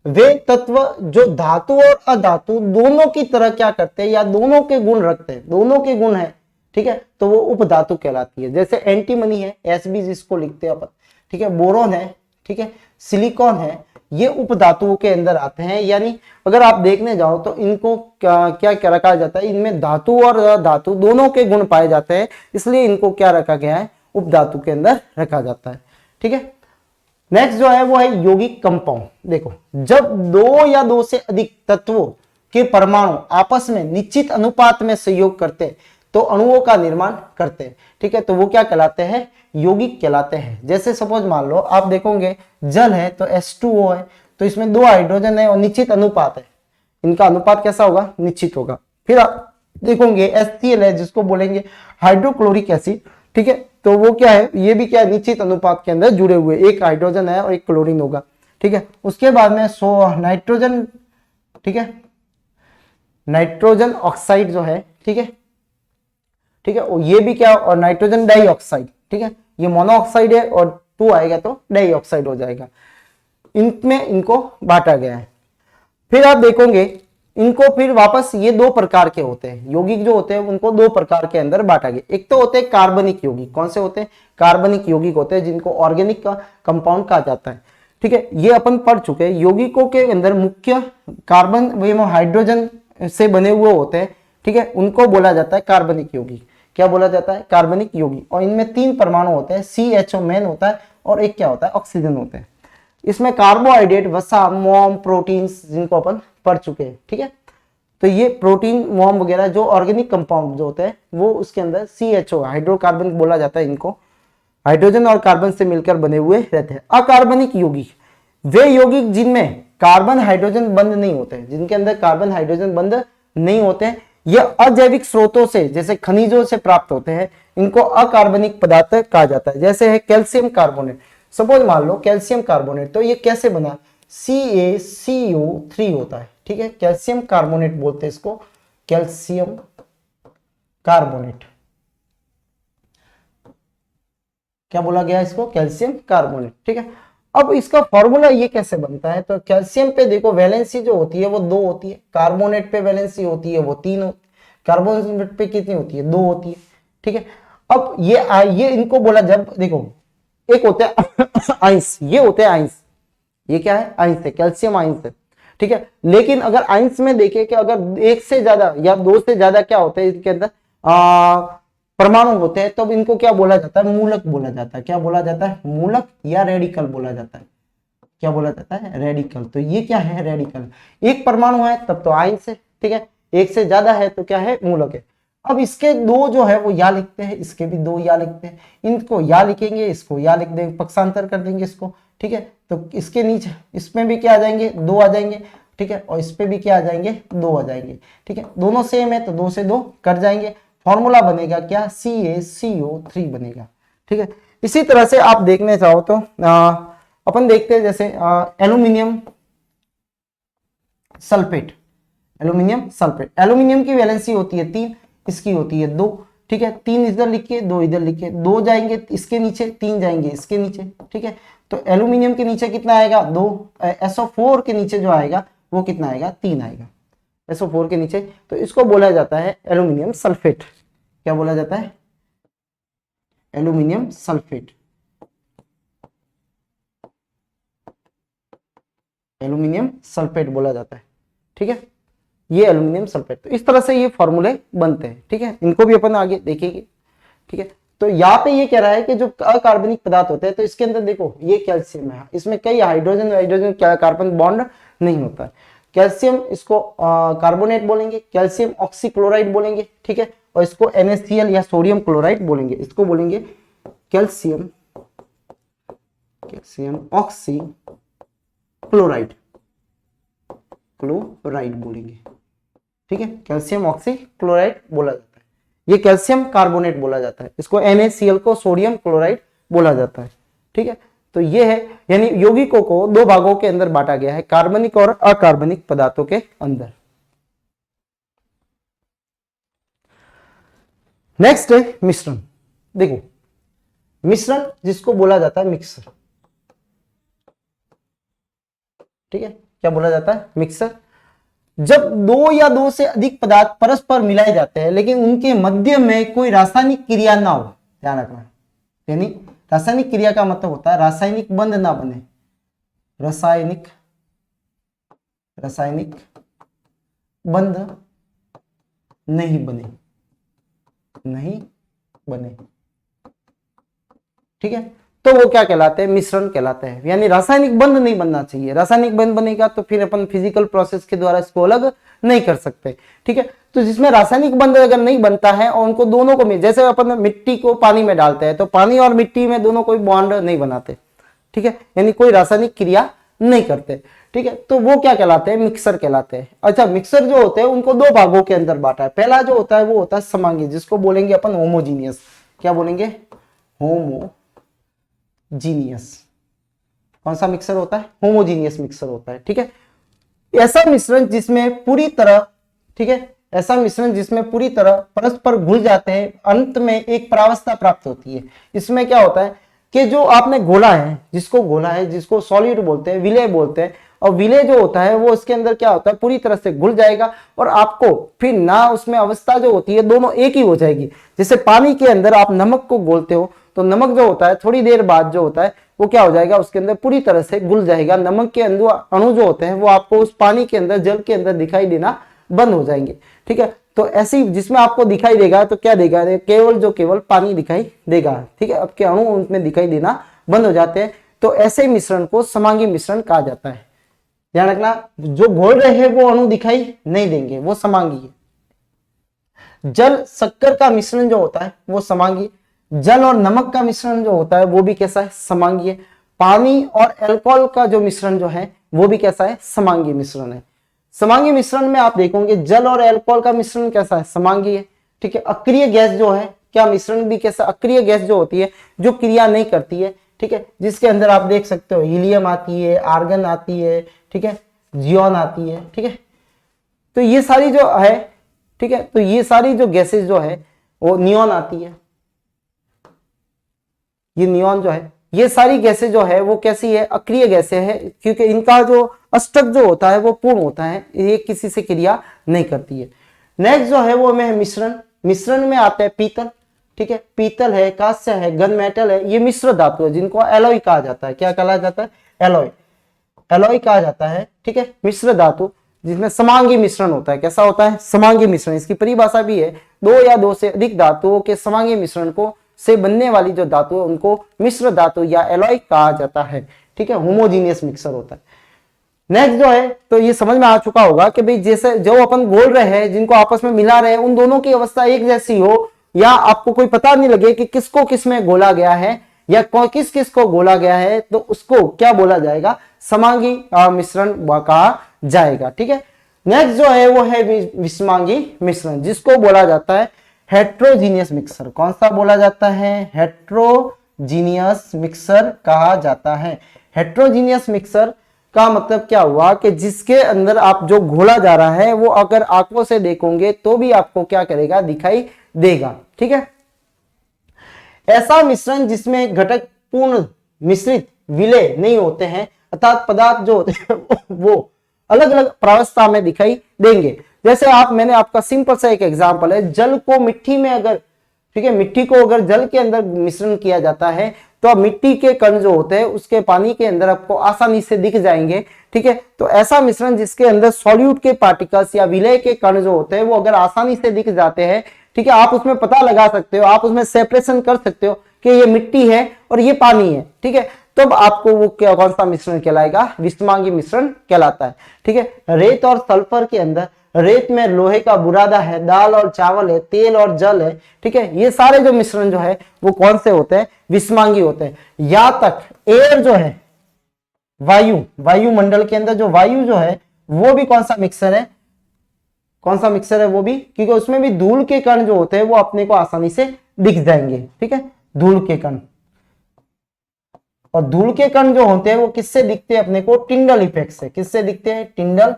A: वे तत्व जो धातु और अधातु दोनों की तरह क्या करते हैं, या दोनों के गुण रखते हैं, दोनों के गुण है, ठीक है, तो वो उपधातु कहलाती है। जैसे एंटीमनी है, Sb जिसको लिखते हैं अपन, ठीक है, बोरोन है, ठीक है, सिलिकॉन है, ये उपधातुओं के अंदर आते हैं। यानी अगर आप देखने जाओ तो इनको क्या क्या रखा जाता है, इनमें धातु और धातु दोनों के गुण पाए जाते हैं, इसलिए इनको क्या रखा गया है, उपधातु के अंदर रखा जाता है। ठीक है, नेक्स्ट जो है वो है यौगिक कंपाउंड। देखो, जब दो या दो से अधिक तत्वों के परमाणु आपस में निश्चित अनुपात में सहयोग करते हैं तो अणुओं का निर्माण करते हैं। ठीक है, तो वो क्या कहलाते हैं, यौगिक कहलाते हैं। जैसे सपोज मान लो आप देखोगे जल है तो H2O है, तो इसमें दो हाइड्रोजन है और निश्चित अनुपात है, इनका अनुपात कैसा होगा, निश्चित होगा। फिर आप देखोगे HCl है जिसको बोलेंगे हाइड्रोक्लोरिक एसिड। ठीक है, तो वो क्या है, ये भी क्या है, निश्चित अनुपात के अंदर जुड़े हुए, एक हाइड्रोजन है और एक क्लोरीन होगा। ठीक है, उसके बाद में नाइट्रोजन, ठीक है, नाइट्रोजन ऑक्साइड जो है, ठीक है, ठीक है, और ये भी क्या, और नाइट्रोजन डाइऑक्साइड। ठीक है, ये मोनोऑक्साइड है और 2 आएगा तो डाइऑक्साइड हो जाएगा। इनमें इनको बांटा गया है। फिर आप देखोगे इनको फिर वापस ये दो प्रकार के होते हैं, यौगिक जो होते हैं उनको दो प्रकार के अंदर बांटा गया। एक तो होते हैं कार्बनिक यौगिक। कौन से होते हैं, कार्बनिक यौगिक होते हैं, जिनको ऑर्गेनिक का कंपाउंड कहा जाता है। ठीक है, ये अपन पढ़ चुके हैं। यौगिकों के अंदर मुख्य कार्बन व हाइड्रोजन से बने हुए होते हैं। ठीक है, उनको बोला जाता है कार्बनिक यौगिक। क्या बोला जाता है, कार्बनिक यौगिक। और इनमें 3 परमाणु होते हैं, CHO मेन होता है और एक क्या होता है, ऑक्सीजन होते हैं। इसमें कार्बोहाइड्रेट, वसा, मोम, प्रोटीन्स जिनको अपन पढ़ चुके हैं। ठीक है, तो ये प्रोटीन, मोम वगैरह जो ऑर्गेनिक कंपाउंड जो होते हैं वो उसके अंदर CHO हाइड्रोकार्बन बोला जाता है। इनको हाइड्रोजन और कार्बन से मिलकर बने हुए रहते हैं। अकार्बनिक यौगिक वे यौगिक जिनमें कार्बन हाइड्रोजन बंद नहीं होते हैं, जिनके अंदर कार्बन हाइड्रोजन बंद नहीं होते हैं, ये अजैविक स्रोतों से जैसे खनिजों से प्राप्त होते हैं, इनको अकार्बनिक पदार्थ कहा जाता है। जैसे है कैल्शियम कार्बोनेट। सपोज मान लो कैल्शियम कार्बोनेट, तो ये कैसे बना, CaCO3 होता है। ठीक है, कैल्शियम कार्बोनेट बोलते हैं इसको, कैल्शियम कार्बोनेट। क्या बोला गया इसको, कैल्शियम कार्बोनेट। ठीक है, अब इसका फॉर्मूला ये कैसे बनता है, तो कैल्शियम पे देखो वैलेंसी जो होती है वो 2 होती है, कार्बोनेट पे वैलेंसी होती है वो 3 होती है, कार्बोनेट पे कितनी होती है, 2 होती है। ठीक है, अब ये इनको बोला, जब देखो एक होते हैं आइंस, ये होते हैं आइंस, ये क्या है, आइंस है, कैल्शियम आइंस है। ठीक है, लेकिन अगर आइंस में देखें कि अगर 1 से ज्यादा या 2 से ज्यादा क्या होते हैं इनके अंदर परमाणु होते हैं, तब इनको क्या बोला जाता है, मूलक बोला जाता है। क्या बोला जाता है, मूलक या रेडिकल बोला जाता है। क्या बोला जाता है, रेडिकल। तो ये क्या है, रेडिकल। एक परमाणु है तब तो आइंस है। ठीक है, 1 से ज्यादा है तो क्या है, मूलक है। अब इसके 2 जो है वो या लिखते हैं, इसके भी 2 या लिखते हैं। इनको या लिखेंगे, इसको या लिख देंगे, पक्षांतर कर देंगे इसको। ठीक है, तो इसके नीचे इसमें भी क्या आ जाएंगे, 2 आ जाएंगे। ठीक है, और इस पे भी क्या आ जाएंगे, 2 आ जाएंगे। ठीक है, दोनों सेम है तो 2 से 2 कट जाएंगे। फॉर्मूला बनेगा क्या, CaCO3 बनेगा। ठीक है, इसी तरह से आप देखने चाहो तो अपन देखते हैं जैसे aluminium sulphate. Aluminium sulphate, aluminium की वैलेंसी होती है 3, इसकी होती है 2। ठीक है, 3 इधर लिखे, 2 इधर लिखे, 2 जाएंगे इसके नीचे, 3 जाएंगे इसके नीचे। ठीक है, तो एल्यूमिनियम के नीचे कितना आएगा, 2। SO4 के नीचे जो आएगा वो कितना आएगा, 3 आएगा। SO4 के नीचे, तो इसको बोला जाता है एल्यूमिनियम सल्फेट। क्या बोला जाता है, एल्यूमिनियम सल्फेट। एल्यूमिनियम सल्फेट बोला जाता है। ठीक है, ये एल्यूमिनियम सल्फेट। तो इस तरह से ये फॉर्मूले बनते हैं। ठीक है, इनको भी अपन आगे देखेंगे। ठीक है, तो यहाँ पे ये कह रहा है कि जो अकार्बनिक पदार्थ होते हैं, तो इसके अंदर देखो ये कैल्शियम है, इसमें कई हाइड्रोजन कार्बन बॉन्ड नहीं होता है। कैल्शियम इसको कार्बोनेट बोलेंगे, कैल्शियम ऑक्सीक्लोराइड बोलेंगे। ठीक है, और इसको NaCl या सोडियम क्लोराइड बोलेंगे। इसको बोलेंगे कैल्शियम ऑक्सी क्लोराइड बोलेंगे। ठीक है, कैल्शियम ऑक्सी क्लोराइड बोला जाता है। ये कैल्शियम कार्बोनेट बोला जाता है, इसको NaCl को सोडियम क्लोराइड बोला जाता है। ठीक है, तो ये है, यानी यौगिकों को 2 भागों के अंदर बांटा गया है, कार्बनिक और अकार्बनिक पदार्थों के अंदर। नेक्स्ट है मिश्रण। देखो, मिश्रण जिसको बोला जाता है मिक्सर। ठीक है, क्या बोला जाता है, मिक्सर। जब 2 या 2 से अधिक पदार्थ परस्पर मिलाए जाते हैं लेकिन उनके मध्य में कोई रासायनिक क्रिया ना हो, ध्यान रखना। यानी रासायनिक क्रिया का मतलब होता है रासायनिक बंध ना बने, रासायनिक रासायनिक बंध नहीं बने, नहीं बने, ठीक है, तो वो क्या कहलाते हैं, मिश्रण कहलाते हैं। यानी रासायनिक बंध नहीं बनना चाहिए, रासायनिक बंध बनेगा तो फिर अपन फिजिकल प्रोसेस के द्वारा इसको अलग नहीं कर सकते, ठीक है। तो जिसमें रासायनिक बंध अगर नहीं बनता है और उनको दोनों को जैसे अपन मिट्टी को पानी में डालते हैं तो पानी और मिट्टी में दोनों कोई बॉन्ड नहीं बनाते, ठीक है, यानी कोई रासायनिक क्रिया नहीं करते, ठीक है, तो वो क्या कहलाते हैं, मिक्सर कहलाते हैं। अच्छा, मिक्सर जो होते हैं उनको दो भागों के अंदर बांटा है। पहला जो होता है वो होता है समांगी, जिसको बोलेंगे अपन होमोजीनियस। क्या बोलेंगे, होमोजीनियस। कौन सा मिक्सर होता है, होमोजीनियस मिक्सर होता है, ठीक है। ऐसा मिश्रण जिसमें पूरी तरह, ठीक है, ऐसा मिश्रण जिसमें पूरी तरह परस्पर घुल जाते हैं, अंत में एक प्रावस्था प्राप्त होती है। इसमें क्या होता है कि जो आपने घोला है, जिसको सॉलिड बोलते हैं, विलय बोलते हैं, और विलय जो होता है वो इसके अंदर क्या होता है, पूरी तरह से घुल जाएगा और आपको फिर ना उसमें अवस्था जो होती है दोनों एक ही हो जाएगी। जैसे पानी के अंदर आप नमक को घोलते हो तो नमक जो होता है थोड़ी देर बाद जो होता है वो क्या हो जाएगा, उसके अंदर पूरी तरह से घुल जाएगा। नमक के अंदर अणु जो होते हैं वो आपको उस पानी के अंदर, जल के अंदर दिखाई देना बंद हो जाएंगे, ठीक है। तो ऐसी जिसमें आपको दिखाई देगा तो क्या देगा, केवल पानी दिखाई देगा, ठीक है, आपके अणु उनमें दिखाई देना बंद हो जाते हैं। तो ऐसे मिश्रण को समांगी मिश्रण कहा जाता है। ध्यान रखना, जो घोल रहे हैं वो अणु दिखाई नहीं देंगे, वो समांगी है। जल शक्कर का मिश्रण जो होता है वो समांगी, जल और नमक का मिश्रण जो होता है वो भी कैसा है, समांगी है। पानी और अल्कोहल का जो मिश्रण जो है वो भी कैसा है, समांगी मिश्रण है। समांगी मिश्रण में आप देखोगे जल और अल्कोहल का मिश्रण कैसा है, समांगी है, ठीक है। अक्रिय गैस जो है, क्या मिश्रण भी कैसा, अक्रिय गैस जो होती है जो क्रिया नहीं करती है, ठीक है, जिसके अंदर आप देख सकते हो हीलियम आती है, आर्गन आती है, ठीक है, जियोन आती है, ठीक है। तो ये सारी जो है, ठीक है, तो ये सारी जो गैसेज जो है वो नियॉन आती है, ये नियॉन जो है, ये सारी गैसें जो है वो कैसी है, अक्रिय गैसें है, क्योंकि इनका जो अष्टक जो होता है वो पूर्ण होता है, ये किसी से क्रिया नहीं करती है। नेक्स्ट जो है वो में मिश्रण, मिश्रण में आता है पीतल, ठीक है, पीतल है, कांस्य है, गन मेटल है, ये मिश्र धातु है जिनको एलॉय कहा जाता है। क्या कहा जाता है, एलॉय, एलॉय कहा जाता है, ठीक है, मिश्र धातु जिसमें समांगी मिश्रण होता है। कैसा होता है, समांगी मिश्रण, इसकी परिभाषा भी है, दो या दो से अधिक धातुओं के समांगी मिश्रण को से बनने वाली जो धातु है उनको मिश्र धातु या एलॉय कहा जाता है, ठीक है, होमोजीनियस मिक्सर होता है। नेक्स्ट जो है, तो ये समझ में आ चुका होगा कि भाई जैसे जो अपन बोल रहे हैं, जिनको आपस में मिला रहे हैं, उन दोनों की अवस्था एक जैसी हो, या आपको कोई पता नहीं लगे कि किसको किस में घोला गया है या किस किस को घोला गया है, तो उसको क्या बोला जाएगा, समांगी मिश्रण कहा जाएगा, ठीक है। नेक्स्ट जो है वो है विषमांगी मिश्रण, जिसको बोला जाता है हेट्रोजीनियस मिक्सर। कौन सा बोला जाता है, हेट्रोजीनियस मिक्सर कहा जाता है। हेट्रोजीनियस मिक्सर का मतलब क्या हुआ कि जिसके अंदर आप जो घोला जा रहा है वो अगर आंखों से देखोगे तो भी आपको क्या करेगा, दिखाई देगा, ठीक है। ऐसा मिश्रण जिसमें घटक पूर्ण मिश्रित विलय नहीं होते हैं, अर्थात पदार्थ जो होते हैं वो अलग अलग प्रावस्था में दिखाई देंगे। जैसे मैंने आपका सिंपल सा एक एग्जांपल है, जल को मिट्टी में अगर, ठीक है, मिट्टी को अगर जल के अंदर मिश्रण किया जाता है तो अब मिट्टी के कण जो होते हैं उसके पानी के अंदर आपको आसानी से दिख जाएंगे, ठीक है। तो ऐसा मिश्रण जिसके अंदर सॉल्यूट के पार्टिकल्स या विलय के कण जो होते हैं वो अगर आसानी से दिख जाते हैं, ठीक है, आप उसमें पता लगा सकते हो, आप उसमें सेपरेशन कर सकते हो कि ये मिट्टी है और ये पानी है, ठीक है, तब आपको वो क्या, कौन सा मिश्रण कहलाएगा, विषमांगी मिश्रण कहलाता है, ठीक है। रेत और सल्फर के अंदर, रेत में लोहे का बुरादा है, दाल और चावल है, तेल और जल है, ठीक है, ये सारे जो मिश्रण जो है वो कौन से होते हैं, विषमांगी होते हैं। यहाँ तक एयर जो है, वायुमंडल के अंदर जो वायु जो है वो भी कौन सा मिक्सर है, कौन सा मिक्सर है वो भी, क्योंकि उसमें भी धूल के कण जो होते हैं वो अपने को आसानी से दिख जाएंगे, ठीक है, धूल के कण। और धूल के कण जो होते हैं वो किससे दिखते हैं अपने को, टिंडल इफेक्ट से। किससे दिखते हैं, टिंडल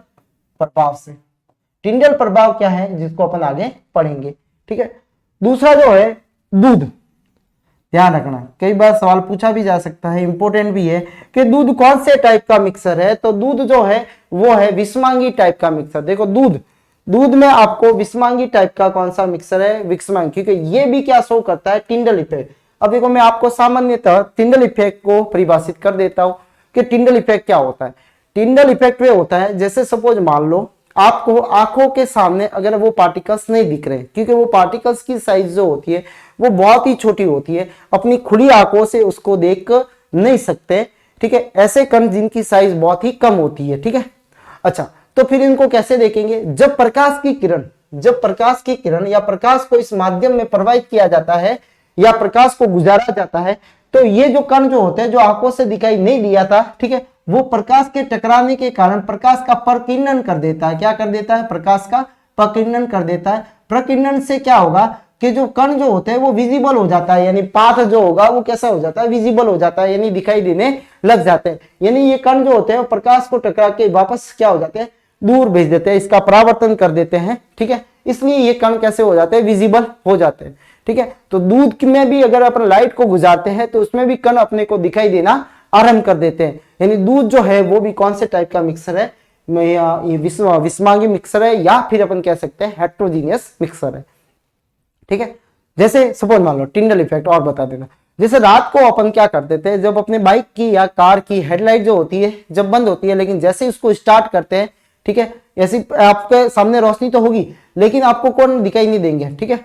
A: प्रभाव से। टिंडल प्रभाव क्या है जिसको अपन आगे पढ़ेंगे, ठीक है। दूसरा जो है दूध, ध्यान रखना, कई बार सवाल पूछा भी जा सकता है, इंपॉर्टेंट भी है कि दूध कौन से टाइप का मिक्सर है। तो दूध जो है वो है विषमांगी टाइप का मिक्सर। देखो दूध में आपको विषमांगी टाइप का कौन सा मिक्सर है, विषमांगी, क्योंकि ये भी क्या शो करता है, टिंडल इफेक्ट। अब देखो मैं आपको सामान्यतः टिंडल इफेक्ट को परिभाषित कर देता हूं कि टिंडल इफेक्ट क्या होता है। टिंडल इफेक्ट में होता है, जैसे सपोज मान लो आपको आंखों के सामने अगर वो पार्टिकल्स नहीं दिख रहे, क्योंकि वो पार्टिकल्स की साइज जो होती है वो बहुत ही छोटी होती है, अपनी खुली आंखों से उसको देख नहीं सकते, ठीक है। ऐसे कण जिनकी साइज बहुत ही कम होती है, ठीक है। अच्छा, तो फिर इनको कैसे देखेंगे? जब प्रकाश की किरण या प्रकाश को इस माध्यम में प्रवाहित किया जाता है या प्रकाश को गुजारा जाता है, तो ये जो कण जो होते हैं, जो आंखों से दिखाई नहीं दिया था, ठीक है, वो प्रकाश के टकराने के कारण प्रकाश का प्रकीर्णन कर देता है। क्या कर देता है? प्रकाश का प्रकीर्णन कर देता है। प्रकीर्णन से क्या होगा कि जो कण जो होते हैं वो विजिबल हो जाता है, यानी पाथ जो होगा वो कैसा हो जाता है? विजिबल हो जाता है, यानी दिखाई देने लग जाते हैं। यानी ये कण जो होते हैं प्रकाश को टकरा के वापस क्या हो जाते हैं? दूर भेज देते हैं, इसका परावर्तन कर देते हैं, ठीक है। इसलिए ये कण कैसे हो जाते हैं? विजिबल हो जाते हैं, ठीक है। तो दूध में भी अगर अपन लाइट को गुजारते हैं तो उसमें भी कण अपने को दिखाई देना आरंभ कर देते हैं। यानी दूध जो है वो भी कौन से टाइप का मिक्सर है? ये विस्मांगी मिक्सर है, या फिर अपन कह सकते हैं हेट्रोजीनियस मिक्सर है, ठीक है। जैसे सपोज मान लो टिंडल इफेक्ट और बता देना, जैसे रात को अपन क्या कर देते हैं, जब अपने बाइक की या कार की हेडलाइट जो होती है जब बंद होती है, लेकिन जैसे उसको स्टार्ट करते हैं, ठीक है, ऐसी आपके सामने रोशनी तो होगी लेकिन आपको कौन दिखाई नहीं देंगे, ठीक है।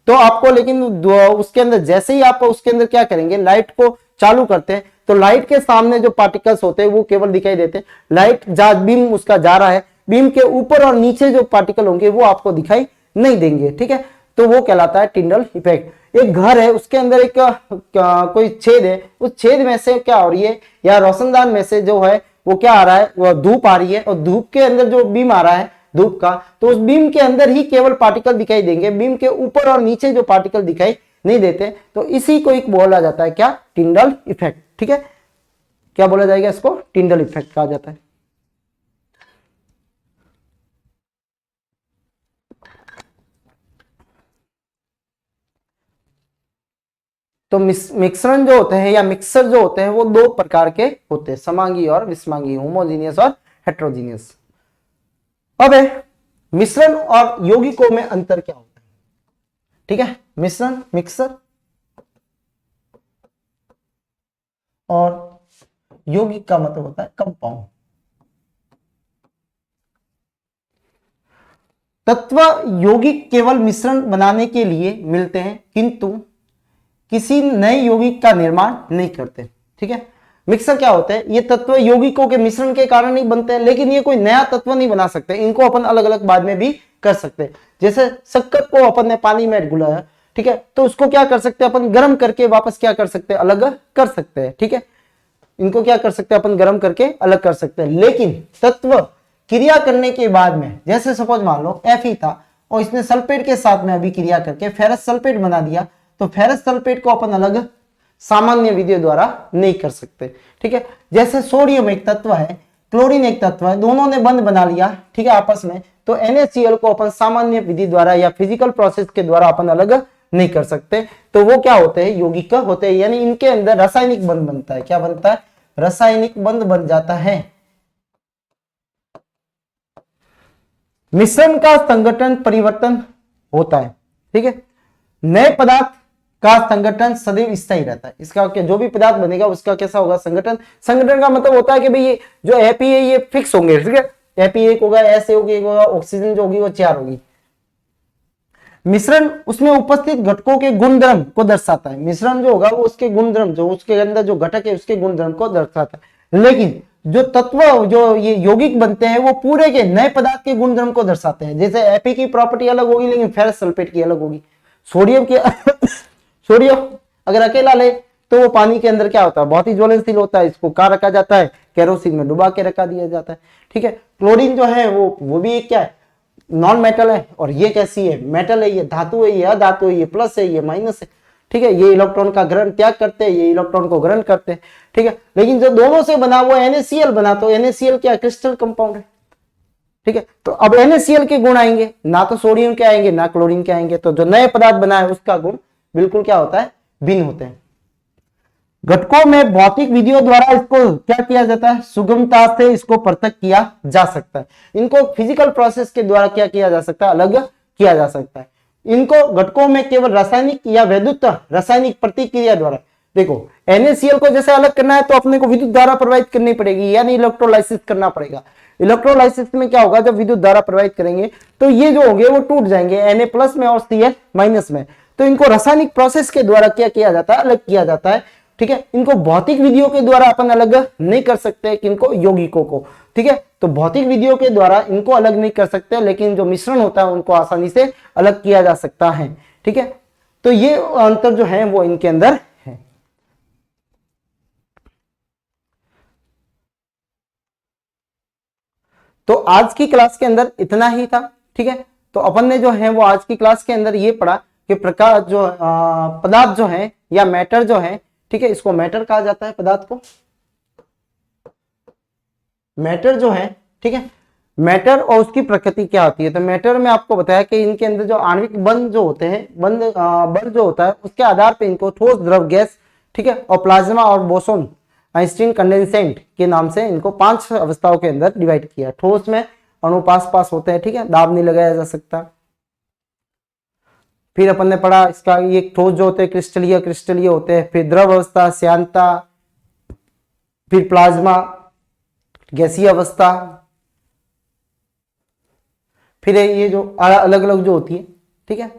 A: तो आपको लेकिन उसके अंदर जैसे ही आप उसके अंदर क्या करेंगे, लाइट को चालू करते हैं, तो लाइट के सामने जो पार्टिकल्स होते हैं वो केवल दिखाई देते हैं। लाइट बीम उसका जा रहा है, बीम के ऊपर और नीचे जो पार्टिकल होंगे वो आपको दिखाई नहीं देंगे, ठीक है। तो वो कहलाता है टिंडल इफेक्ट। एक घर है, उसके अंदर एक कोई छेद है, उस छेद में से क्या हो रही है, या रोशनदान में से जो है वो क्या आ रहा है? वो धूप आ रही है, और धूप के अंदर जो बीम आ रहा है धूप का, तो उस बीम के अंदर ही केवल पार्टिकल दिखाई देंगे, बीम के ऊपर और नीचे जो पार्टिकल दिखाई नहीं देते। तो इसी को एक बोला जाता है क्या? टिंडल इफेक्ट, ठीक है। क्या बोला जाएगा इसको? टिंडल इफेक्ट कहा जाता है। तो मिश्रण जो होते हैं या मिक्सर जो होते हैं वो दो प्रकार के होते हैं, समांगी और विषमांगी, होमोजीनियस और हेट्रोजीनियस। अब है मिश्रण और यौगिकों में अंतर क्या होता है, ठीक है। मिश्रण मिक्सर और यौगिक का मतलब होता है कंपाउंड। तत्व यौगिक केवल मिश्रण बनाने के लिए मिलते हैं, किंतु किसी नए यौगिक का निर्माण नहीं करते, ठीक है। मिक्सर क्या होते हैं? ये तत्व यौगिकों के मिश्रण के कारण ही बनते हैं, लेकिन ये कोई नया तत्व नहीं बना सकते, इनको अपन अलग अलग बाद में भी कर सकते हैं। जैसे शक्कर को अपन ने पानी में घुलाया, ठीक है, तो उसको क्या कर सकते हैं अपन? गर्म करके वापस क्या कर सकते हैं? अलग कर सकते हैं, ठीक है। इनको क्या कर सकते हैं अपन? गर्म करके अलग कर सकते हैं। लेकिन तत्व क्रिया करने के बाद में, जैसे सपोज मान लो Fe था और इसने सल्फेट के साथ में अभी क्रिया करके फेरस सल्फेट बना दिया, तो फेरस सल्फेट को अपन अलग सामान्य विधि द्वारा नहीं कर सकते, ठीक है। जैसे सोडियम एक तत्व है, क्लोरीन एक तत्व है, दोनों ने बंध बना लिया, ठीक है, आपस में, तो NaCl को अपन सामान्य विधि द्वारा या फिजिकल प्रोसेस के द्वारा अपन अलग नहीं कर सकते। तो वो क्या होते हैं? यौगिक होते हैं, यानी इनके अंदर रासायनिक बंध बनता है। क्या बनता है? रासायनिक बंध बन जाता है। मिश्रण का संगठन परिवर्तन होता है, ठीक है। नए पदार्थ का संगठन सदैव स्थायी रहता है। इसका क्या, जो भी पदार्थ बनेगा उसका कैसा होगा? संगठन। संगठन का मतलब होता है कि भाई ये जो Fe है ये फिक्स होंगे, ठीक है। Fe एक होगा, ऐसे होगी, एक होगा, ऑक्सीजन जो होगी वो 4 होगी। मिश्रण उसमें उपस्थित घटकों के गुणधर्म को दर्शाता है। मिश्रण जो होगा वो उसके गुणधर्म, जो उसके अंदर जो घटक है उसके गुणधर्म को दर्शाता है। लेकिन जो तत्व जो ये यौगिक बनते हैं वो पूरे के नए पदार्थ के गुणधर्म को दर्शाते हैं। जैसे Fe की प्रॉपर्टी अलग होगी लेकिन फेरस सल्फेट की अलग होगी। सोडियम की सोडियम अगर अकेला ले तो वो पानी के अंदर क्या होता है? बहुत ही ज्वलनशील होता है, इसको कहाँ रखा जाता है? केरोसिन में डुबा के रखा दिया जाता है, ठीक है। क्लोरीन जो है वो भी एक क्या है? नॉन मेटल है, और ये कैसी है? मेटल है। ये धातु है, ये अधातु है, ये प्लस है, ये माइनस है, ठीक है। ये इलेक्ट्रॉन का ग्रहण त्याग करते हैं, ये इलेक्ट्रॉन को ग्रहण करते हैं, ठीक है। लेकिन जो दोनों से बना हुआ NaCl बना, तो NaCl क्या? क्रिस्टल कंपाउंड है, ठीक है। तो अब NaCl के गुण आएंगे, ना तो सोडियम के आएंगे ना क्लोरीन के आएंगे। तो जो नए पदार्थ बना है उसका गुण बिल्कुल क्या होता है? भिन्न होते हैं। घटकों में भौतिक विधियों द्वारा इसको क्या किया जाता है? सुगमता से इसको पृथक किया जा सकता है। इनको फिजिकल प्रोसेस के द्वारा क्या किया जा सकता है? अलग किया जा सकता है। इनको घटकों में केवल रासायनिक या वैद्युत रासायनिक प्रतिक्रिया द्वारा, देखो NaCl को जैसे अलग करना है तो अपने को विद्युत धारा प्रवाहित करनी पड़ेगी, यानी इलेक्ट्रोलाइसिस करना पड़ेगा। इलेक्ट्रोलाइसिस में क्या होगा, जब विद्युत धारा प्रवाहित करेंगे तो ये जो होंगे वो टूट जाएंगे Na+ में और Cl- में। तो इनको रासायनिक प्रोसेस के द्वारा क्या किया जाता है, अलग किया जाता है। ठीक है, इनको भौतिक विधियों के द्वारा अपन अलग नहीं कर सकते, किनको, यौगिकों को। ठीक है, तो भौतिक विधियों के द्वारा इनको अलग नहीं कर सकते, लेकिन जो मिश्रण होता है उनको आसानी से अलग किया जा सकता है। ठीक है, तो ये अंतर जो है वो इनके अंदर है। तो आज की क्लास के अंदर इतना ही था। ठीक है, तो अपन ने जो है वो आज की क्लास के अंदर ये पढ़ा कि प्रकाश जो पदार्थ जो है या मैटर जो है, ठीक है, इसको मैटर कहा जाता है, पदार्थ को मैटर जो है। ठीक है, मैटर और उसकी प्रकृति क्या होती है। तो मैटर में आपको बताया कि इनके अंदर जो आणविक बंध जो होते हैं, बल जो होता है उसके आधार पे इनको ठोस, द्रव, गैस, ठीक है, और प्लाज्मा और बोसोन आइंस्टीन कंडेंसेंट के नाम से इनको 5 अवस्थाओं के अंदर डिवाइड किया। ठोस में अणु पास पास होते हैं, ठीक है, दाब नहीं लगाया जा सकता। फिर अपन ने पढ़ा इसका, ये ठोस जो होते हैं क्रिस्टलीय क्रिस्टलीय होते हैं। फिर द्रव अवस्था, श्यानता, फिर प्लाज्मा, गैसीय अवस्था, फिर ये जो अलग अलग जो होती है, ठीक है,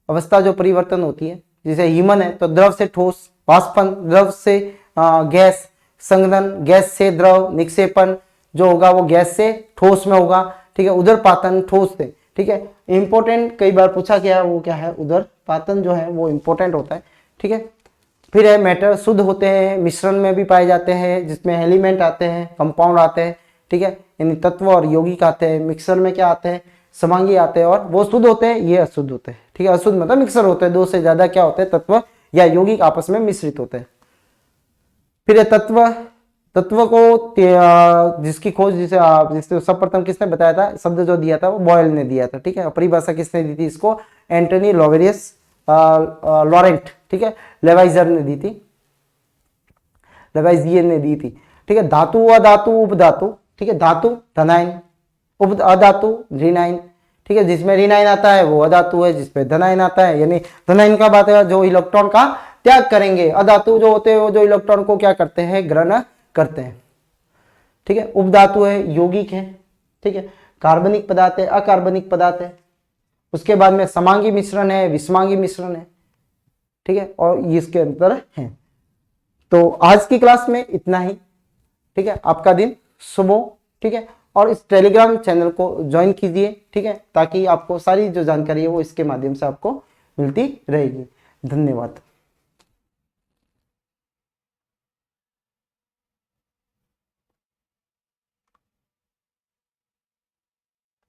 A: अवस्था जो परिवर्तन होती है, जैसे हीमन है तो द्रव से ठोस, वाष्पन द्रव से गैस, संघनन गैस से द्रव, निक्षेपण जो होगा वो गैस से ठोस में होगा। ठीक है, उदरपातन ठोस से। ठीक है, इंपॉर्टेंट कई बार पूछा गया है, वो क्या है, उदरपातन जो है वो इंपॉर्टेंट होता है। ठीक है, फिर है मैटर, शुद्ध होते हैं, मिश्रण में भी पाए जाते हैं, जिसमें एलिमेंट आते हैं, कंपाउंड आते हैं। ठीक है, यानी तत्व और यौगिक आते हैं। मिक्सर में क्या आते हैं, समांगी आते हैं, और वो शुद्ध होते हैं, ये अशुद्ध होते हैं। ठीक है, अशुद्ध मतलब मिक्सर होते हैं, 2 से ज्यादा क्या होते हैं, तत्व या यौगिक आपस में मिश्रित होते हैं। फिर है तत्व, तत्व को जिसकी खोज, जिसे सर्वप्रथम किसने बताया था, शब्द जो दिया था वो बॉयल ने दिया था। ठीक है, परिभाषा किसने दी थी इसको, एंटनी लॉवेरियस लॉरेंट, ठीक है, लेवाइजर ने दी थी, लेवाइजियर ने दी थी। ठीक है, धातु, अधातु, उपधातु। ठीक है, धातु धनायन, अधातु ऋणायन। ठीक है, जिसमें ऋणायन आता है वो अधातु है, जिसमें धनायन आता है, यानी धनायन का बात है जो इलेक्ट्रॉन का त्याग करेंगे, अधातु जो होते हैं वो जो इलेक्ट्रॉन को क्या करते हैं, ग्रहण करते हैं। ठीक है, उपधातु है, यौगिक है। ठीक है, कार्बनिक पदार्थ है, अकार्बनिक पदार्थ है। उसके बाद में समांगी मिश्रण है, विषमांगी मिश्रण है। ठीक है, और इसके अंतर है। तो आज की क्लास में इतना ही। ठीक है, आपका दिन शुभ हो। ठीक है, और इस टेलीग्राम चैनल को ज्वाइन कीजिए। ठीक है, ताकि आपको सारी जो जानकारी है वो इसके माध्यम से आपको मिलती रहेगी। धन्यवाद।